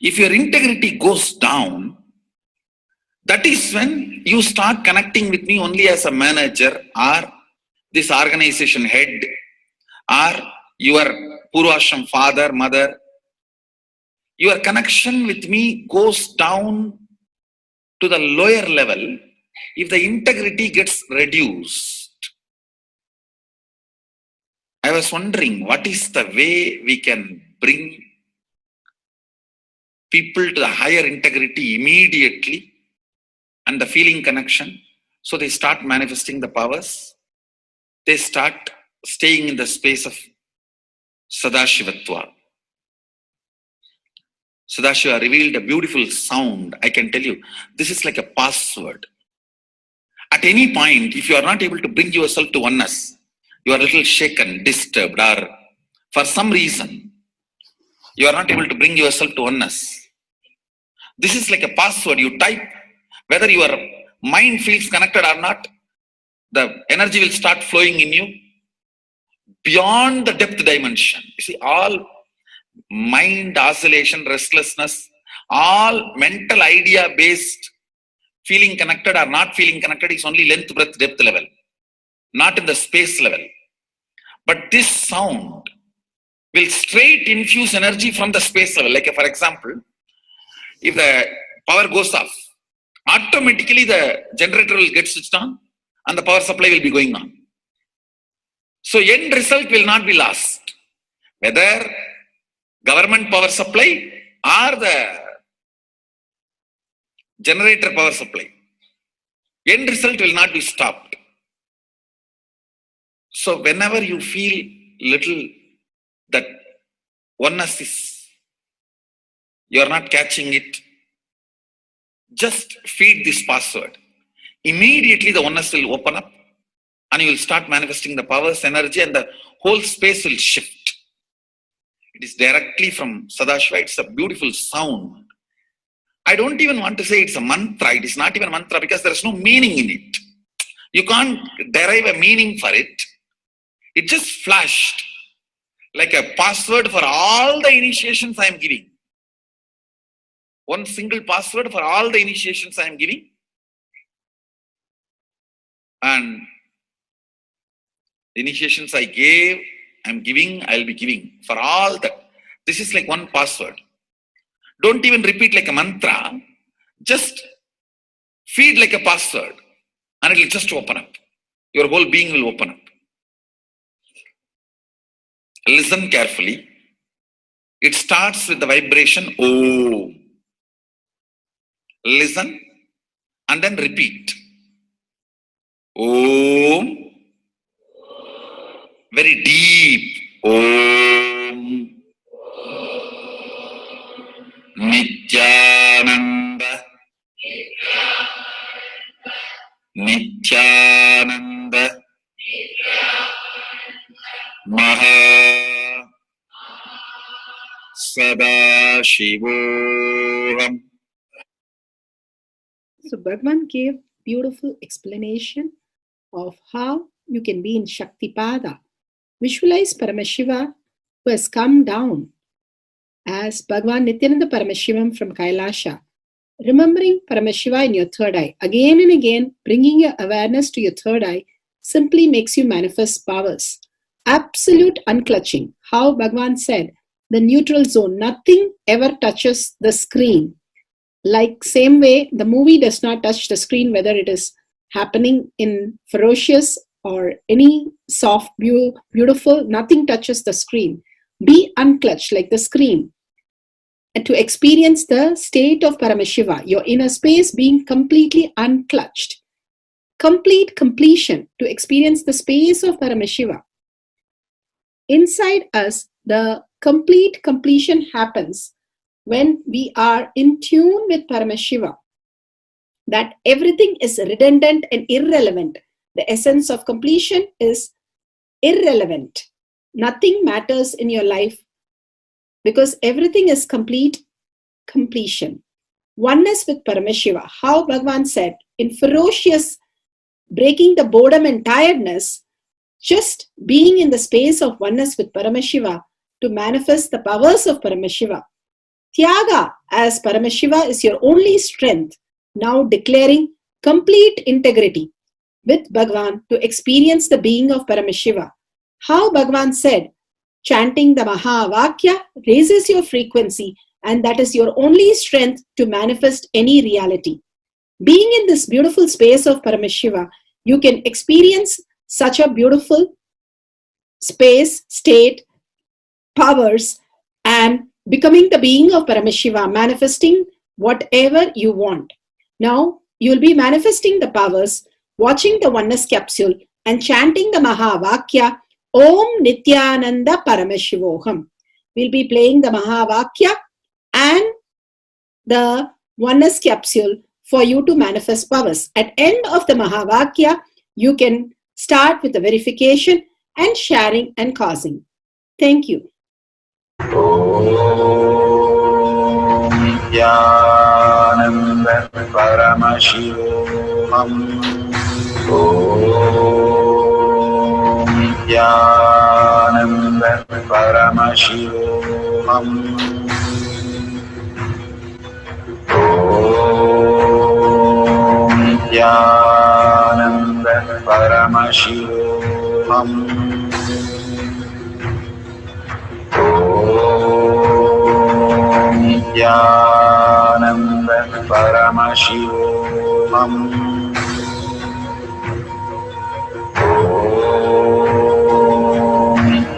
If your integrity goes down, that is when you start connecting with me only as a manager or this organization head or your Purvashram father, mother. Your connection with me goes down to the lower level if the integrity gets reduced. I was wondering, what is the way we can bring people to the higher integrity immediately and the feeling connection, so they start manifesting the powers, they start staying in the space of Sadashivatva. Sadashiva revealed a beautiful sound. I can tell you, this is like a password. At any point, if you are not able to bring yourself to oneness, you are a little shaken, disturbed, or for some reason, you are not able to bring yourself to oneness. This is like a password. You type, whether your mind feels connected or not, the energy will start flowing in you beyond the depth dimension. You see, all mind oscillation, restlessness, all mental idea based feeling connected or not feeling connected is only length, breadth, depth level, not in the space level. But this sound will straight infuse energy from the space level. Like for example, if the power goes off, automatically the generator will get switched on and the power supply will be going on. So end result will not be lost. Whether government power supply or the generator power supply, end result will not be stopped. So whenever you feel little that oneness is, you are not catching it, just feed this password. Immediately the oneness will open up and you will start manifesting the powers, energy, and the whole space will shift. It is directly from Sadashiva. It's a beautiful sound. I don't even want to say it's a mantra. It is not even a mantra because there is no meaning in it. You can't derive a meaning for it. It just flashed like a password for all the initiations I am giving. One single password for all the initiations I am giving. And the initiations I gave, I am giving, I will be giving for all that. This is like one password. Don't even repeat like a mantra. Just feed like a password and it will just open up. Your whole being will open up. Listen carefully. It starts with the vibration Om. Listen and then repeat. Om. Very deep. Om. Nithyananda. Nithyananda. Maha Sadashivoham. So Bhagavan gave beautiful explanation of how you can be in Shaktipada. Visualize Paramashiva who has come down as Bhagavan Nithyananda Paramashivam from Kailasha. Remembering Paramashiva in your third eye, again and again, bringing your awareness to your third eye simply makes you manifest powers. Absolute unclutching. How Bhagavan said, the neutral zone, nothing ever touches the screen. Like same way, the movie does not touch the screen, whether it is happening in ferocious or any soft, beautiful, nothing touches the screen. Be unclutched like the screen. And to experience the state of Paramashiva, your inner space being completely unclutched. Complete completion to experience the space of Paramashiva. Inside us, the complete completion happens when we are in tune with Paramashiva. That everything is redundant and irrelevant. The essence of completion is irrelevant. Nothing matters in your life because everything is complete completion. Oneness with Paramashiva. How Bhagavan said, in ferocious breaking the boredom and tiredness, just being in the space of oneness with Paramashiva to manifest the powers of Paramashiva. Tyaga as Paramashiva is your only strength, now declaring complete integrity with Bhagavan to experience the being of Paramashiva. How Bhagavan said, chanting the Mahavakya raises your frequency and that is your only strength to manifest any reality. Being in this beautiful space of Paramashiva, you can experience such a beautiful space, state, powers, and becoming the being of Paramashiva, manifesting whatever you want. Now, you will be manifesting the powers, watching the oneness capsule, and chanting the Mahavakya, Om Nithyananda Paramashivoham. We'll be playing the Mahavakya and the oneness capsule for you to manifest powers. At end of the Mahavakya, you can start with the verification and sharing and causing. Thank you. Om Nithyananda Paramashivoham. Om Nithyananda Paramashivoham. Om Nithyananda Paramashivoham. Om Nithyananda Paramashivoham. Om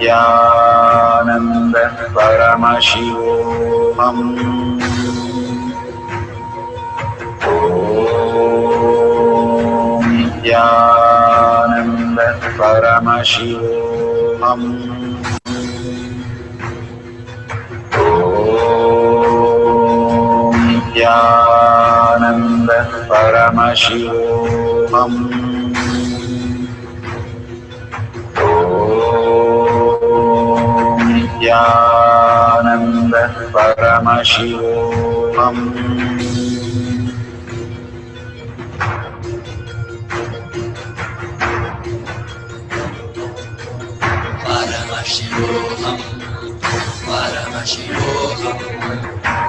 Nithyananda Paramashivoham. Om Nithyananda Paramashivoham. Om Nithyananda Paramashivoham. Om Nithyananda Paramashivoham.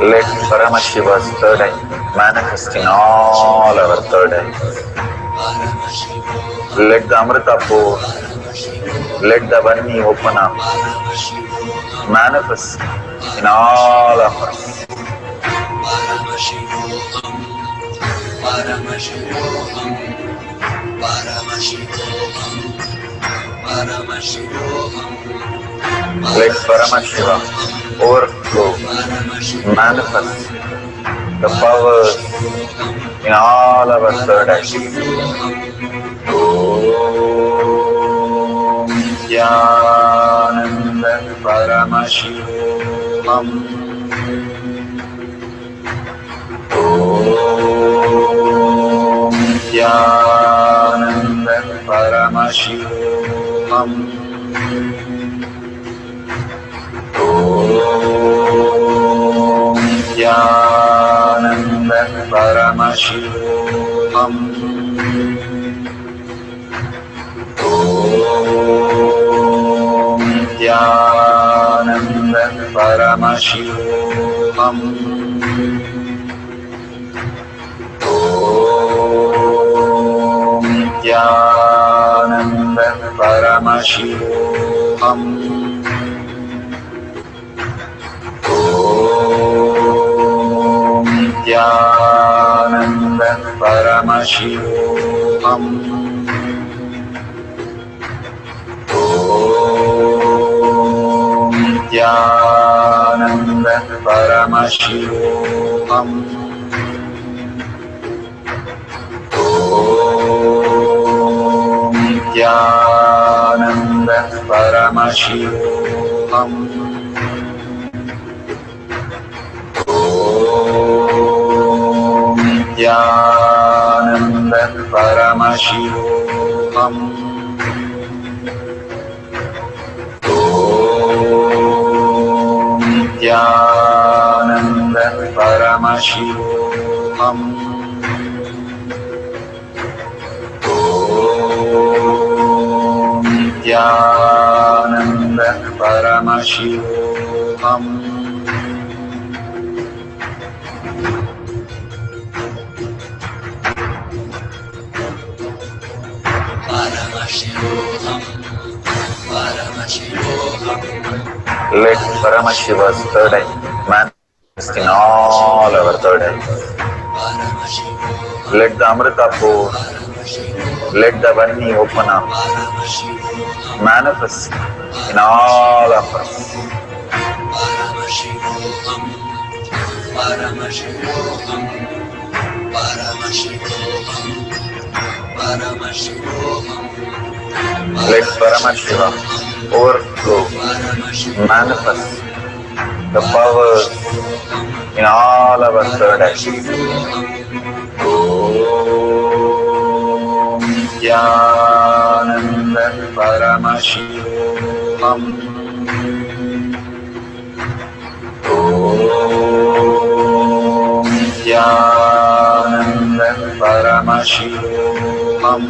Let Paramashiva's third eye manifest in all our third eyes. Let the Amrita pour, let the Varni open up, manifest in all of us. Let Paramashiva overflow, manifest the powers in all our third eyes. Om Jnanananda Paramashivam. Om Jnanananda Paramashivam. Om Jnanananda Paramashivam. Om Jnanananda Paramashivam. Om Jnanananda Paramashivam. Om Jnanananda Paramashivam. Om Jnanananda Paramashivam. Om Jnanananda Paramashivam. Om Jnanananda Paramashivam. Om Jnanananda Paramashivam. Om Jnanananda Paramashivam. Let Paramashiva's third eye manifest in all our third eyes. Let the Amrita pour, let the Varni open up, manifest in all of us. Let Paramashiva overflow, manifest the powers in all our third eyes. Om Jnanananda Paramashivam. Om Jnanananda Paramashivam. Om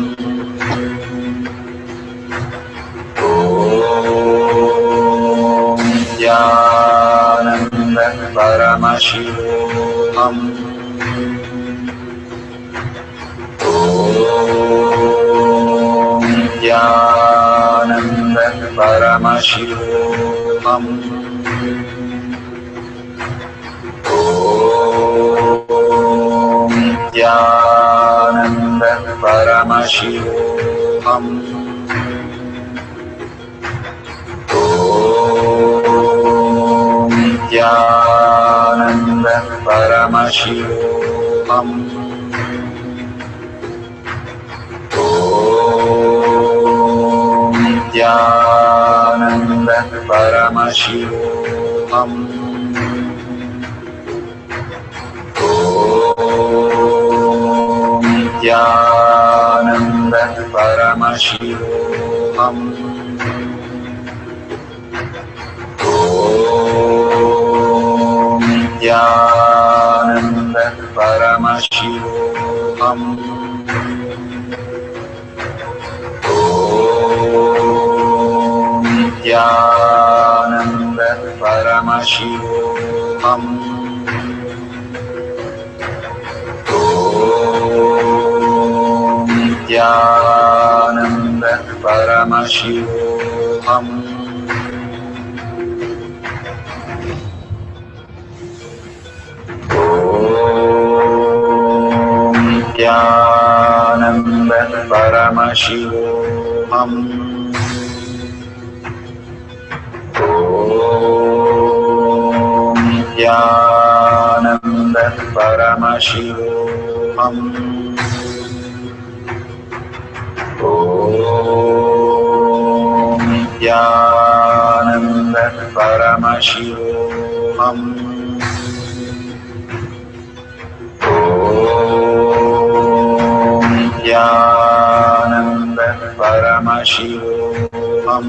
Jnanananda Paramashivam. Om Jnanananda Paramashivam. Om Jnanananda Paramashivam. Om Jnanananda Paramashivam. Om Jnanananda Paramashivam. Om Jnanananda Paramashivam. Om Jnanananda Paramashivam. Om Jnanananda Paramashivoham. Nithyananda Paramashivoham. Nithyananda Paramashivoham. Nithyananda Paramashivoham. Nithyananda Paramashivoham. Nithyananda Paramashivoham.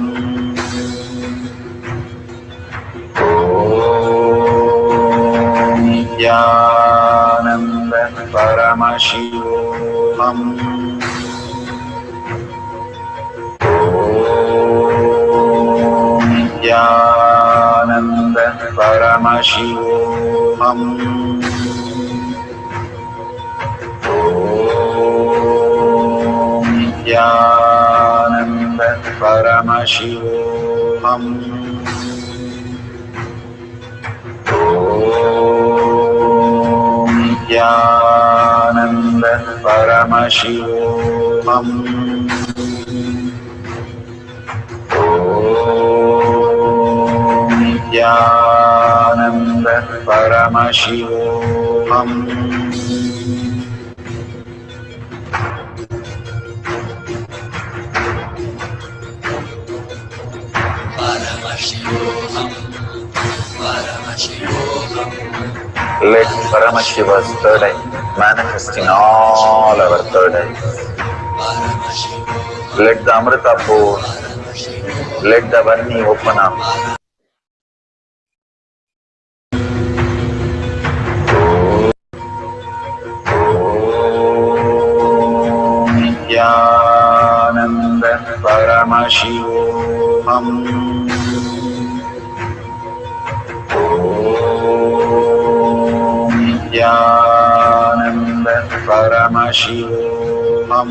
Nithyananda Paramashivoham. Nithyananda Paramashivoham. Nithyananda Paramashivoham. Nithyananda Paramashivoham. Nithyananda Paramashivoham. Let Paramashiva's third eye manifest in all our third eyes. Let the Amrita pour, let the Varni open up. Nithyananda Paramashivoham. Nithyananda Paramashivoham.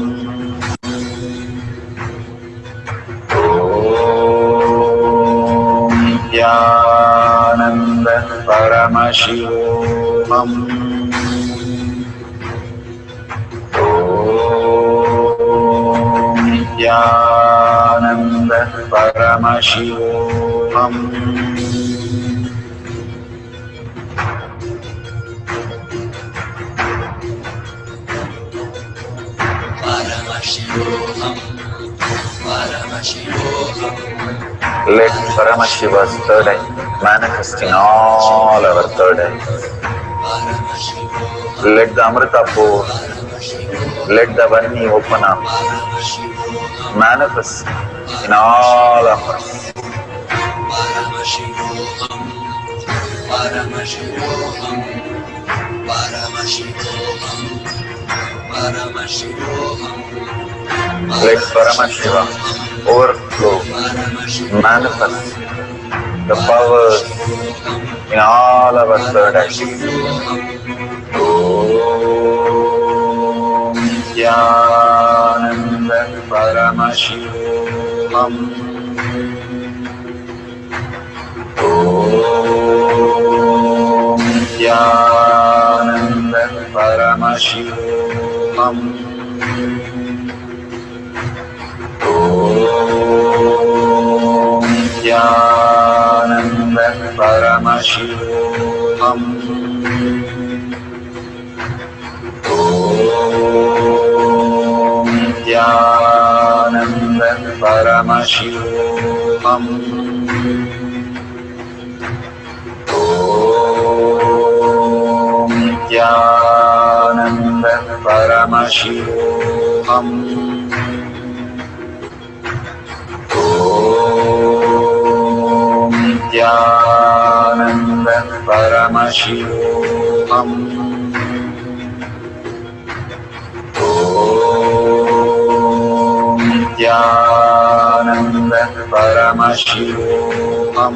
Nithyananda Paramashivoham. Nithyananda Paramashivoham. Let Paramashiva's third eye manifest in all our third eyes. Let the Amrita pour, let the Varni open up, manifest in all of us. Let Paramashiva overflow, manifest the powers in all our third eyes. Om Nithyananda Paramashivoham. Om Nithyananda Paramashivoham. Om Nithyananda Paramashivoham. Om Nithyananda Paramashivoham. Om Nithyananda Paramashivoham. Om Nithyananda Paramashivoham. Om Nithyananda Paramashivoham.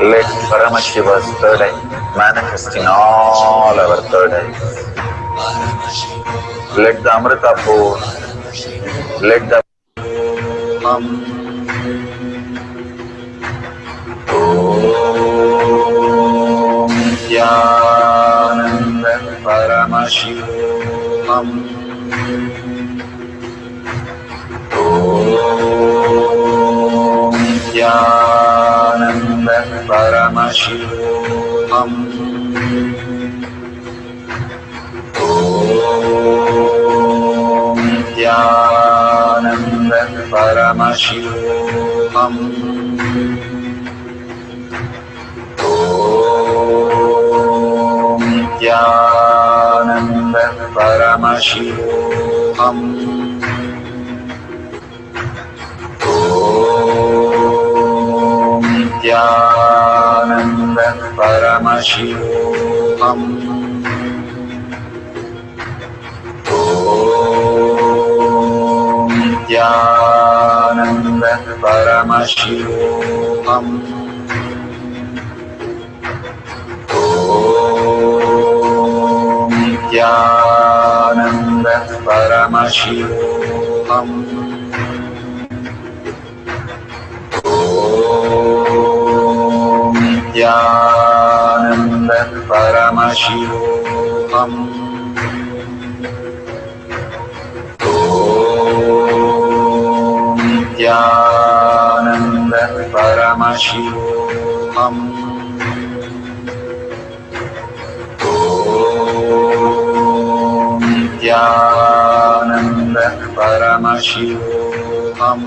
Let Paramashiva's third eye manifest in all our third eyes. Let the Amrita pour, let the Om Nithyananda Paramashivam Om Nithyananda Paramashivam Om Nithyananda Paramashivam Om Nithyananda Paramashivam Om Nithyananda Paramashivam Om Nithyananda Paramashivam Om Nithyananda Paramashivam Om Nithyananda Paramashivam Om Nithyananda Paramashivam Om Nithyananda Paramashivam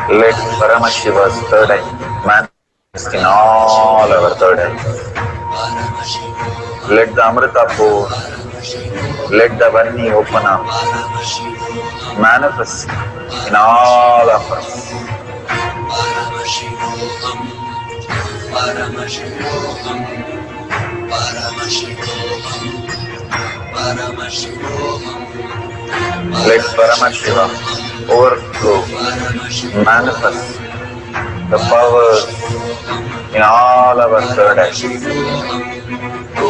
Let Paramashiva's third eye manifest in all our third eyes. Let the Amrita pour, let the Vani open up, manifest in all of us. Let Paramashiva overflow, manifest the powers in all our third eyes. Om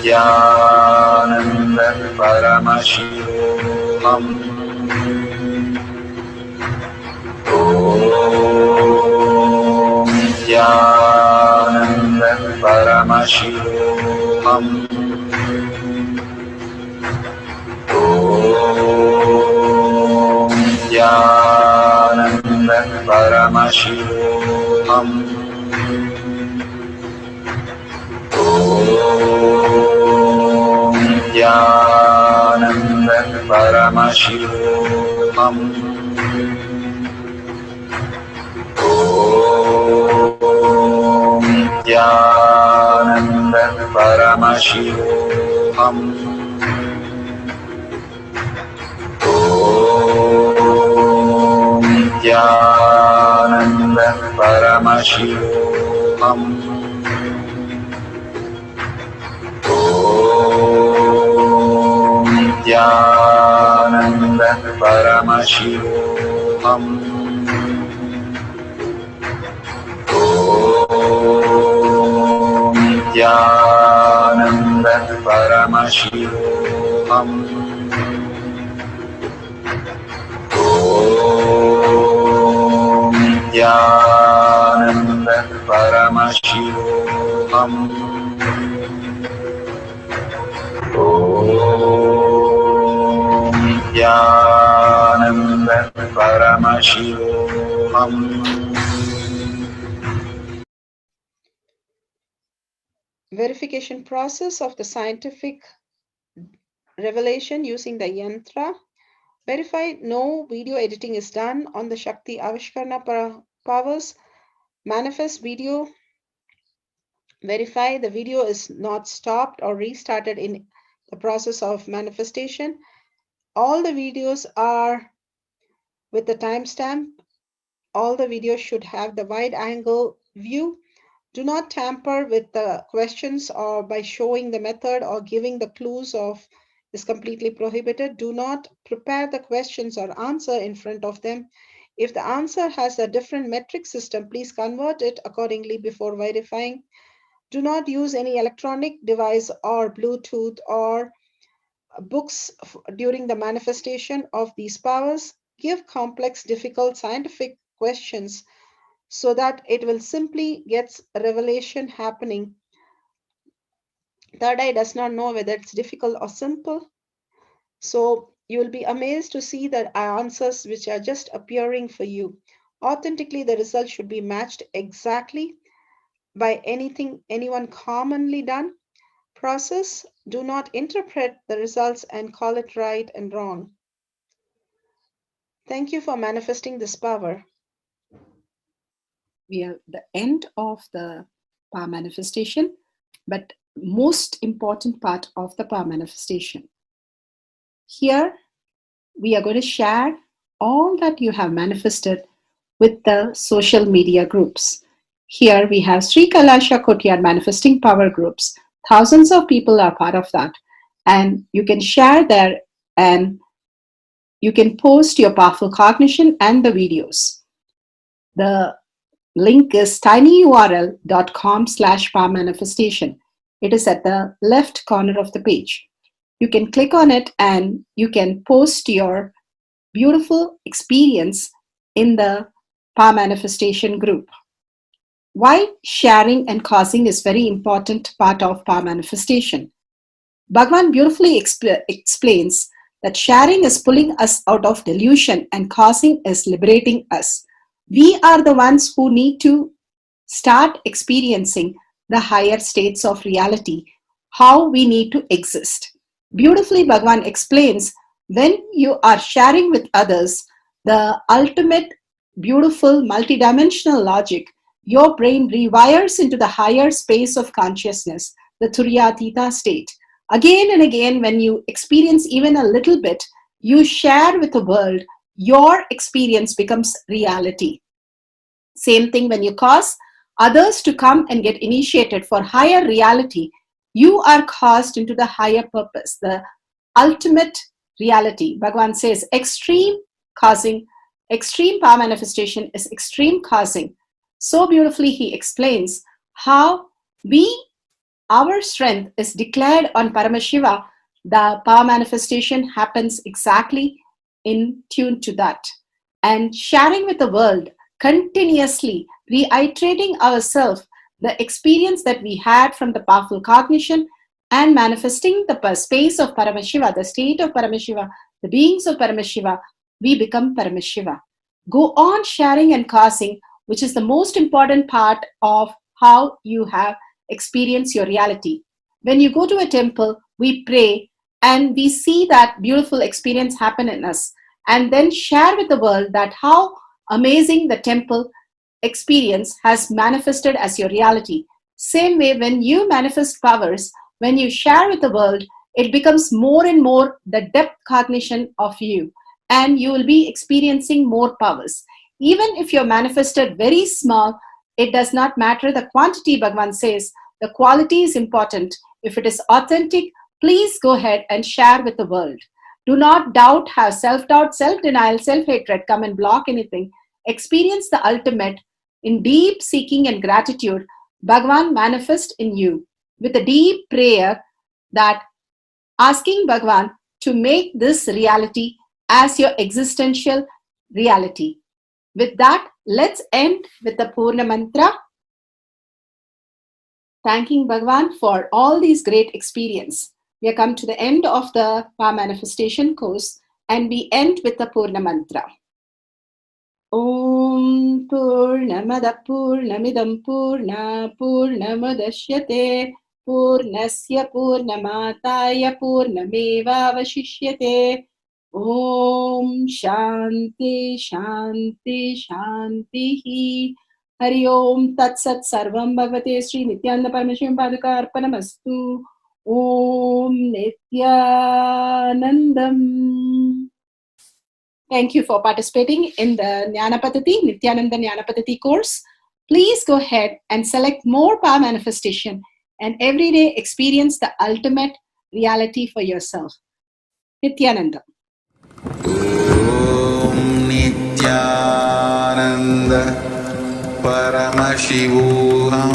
Nithyananda Paramashivam Om Nithyananda Paramashivam Om Nithyananda Paramashivam Om Nithyananda Paramashivam Om Nithyananda Paramashivam Om Nithyananda Paramashivam Om Nithyananda Paramashivam Om Nithyananda Paramashivam Om Nithyananda Paramashivam Om Nithyananda Paramashivam Verification process of the scientific revelation using the yantra. Verify no video editing is done on the Shakti Avishkarna powers. Manifest video. Verify the video is not stopped or restarted in the process of manifestation. All the videos are with the timestamp all the videos should have the wide angle view. Do not tamper with the questions or by showing the method or giving the clues of is completely prohibited. Do not prepare the questions or answer in front of them. If the answer has a different metric system, please convert it accordingly before verifying. Do not use any electronic device or Bluetooth or books during the manifestation of these powers. Give complex, difficult scientific questions so that it will simply get revelation happening. Third eye does not know whether it's difficult or simple. So you will be amazed to see the answers which are just appearing for you. Authentically, the result should be matched exactly by anyone commonly done. Process, do not interpret the results and call it right and wrong. Thank you for manifesting this power. We are at the end of the power manifestation, but most important part of the power manifestation. Here, we are going to share all that you have manifested with the social media groups. Here we have Sri Kailasha Kotyar Manifesting Power Groups. Thousands of people are part of that. And you can share there and you can post your powerful cognition and the videos. The link is tinyurl.com/power manifestation. It is at the left corner of the page. You can click on it and you can post your beautiful experience in the power manifestation group. Why sharing and causing is very important part of power manifestation. Bhagavan beautifully explains that sharing is pulling us out of delusion and causing is liberating us. We are the ones who need to start experiencing the higher states of reality, how we need to exist. Beautifully, Bhagavan explains when you are sharing with others the ultimate beautiful multidimensional logic, your brain rewires into the higher space of consciousness, the Turyatita state. Again and again, when you experience even a little bit, you share with the world, your experience becomes reality. Same thing when you cause others to come and get initiated for higher reality, you are caused into the higher purpose, the ultimate reality. Bhagavan says extreme causing, extreme power manifestation is extreme causing. So beautifully he explains how our strength is declared on Paramashiva. The power manifestation happens exactly in tune to that. And sharing with the world, continuously reiterating ourselves the experience that we had from the powerful cognition and manifesting the space of Paramashiva, the state of Paramashiva, the beings of Paramashiva, we become Paramashiva. Go on sharing and causing, which is the most important part of how you have experienced your reality. When you go to a temple, we pray and we see that beautiful experience happen in us, and then share with the world that how amazing the temple experience has manifested as your reality. Same way, when you manifest powers, when you share with the world, it becomes more and more the depth cognition of you, and you will be experiencing more powers. Even if you're manifested very small, it does not matter the quantity. Bhagavan says the quality is important. If it is authentic, please go ahead and share with the world. Do not doubt, have self-doubt, self-denial, self-hatred come and block anything. Experience the ultimate in deep seeking and gratitude. Bhagavan manifest in you with a deep prayer, that asking Bhagavan to make this reality as your existential reality. With that, let's end with the Purna Mantra, thanking Bhagavan for all these great experience. We have come to the end of the power manifestation course, and we end with the Purna Mantra. Om Purnamada Purnamidam Purna Purnamadashyate Purnasya Purnamataya Purnameva Vashishyate. Om Shanti Shanti Shanti. Hari Om Tat Sat Sarvam Bhagavate Sri Nithyananda Parameshivam Paduka Arpanamastu. Om Nithyanandam. Thank you for participating in the Jnana Paddhati, Nithyananda Jnana Paddhati course. Please go ahead and select more power manifestation and every day experience the ultimate reality for yourself. Nithyananda. Om Nithyananda Paramashivoham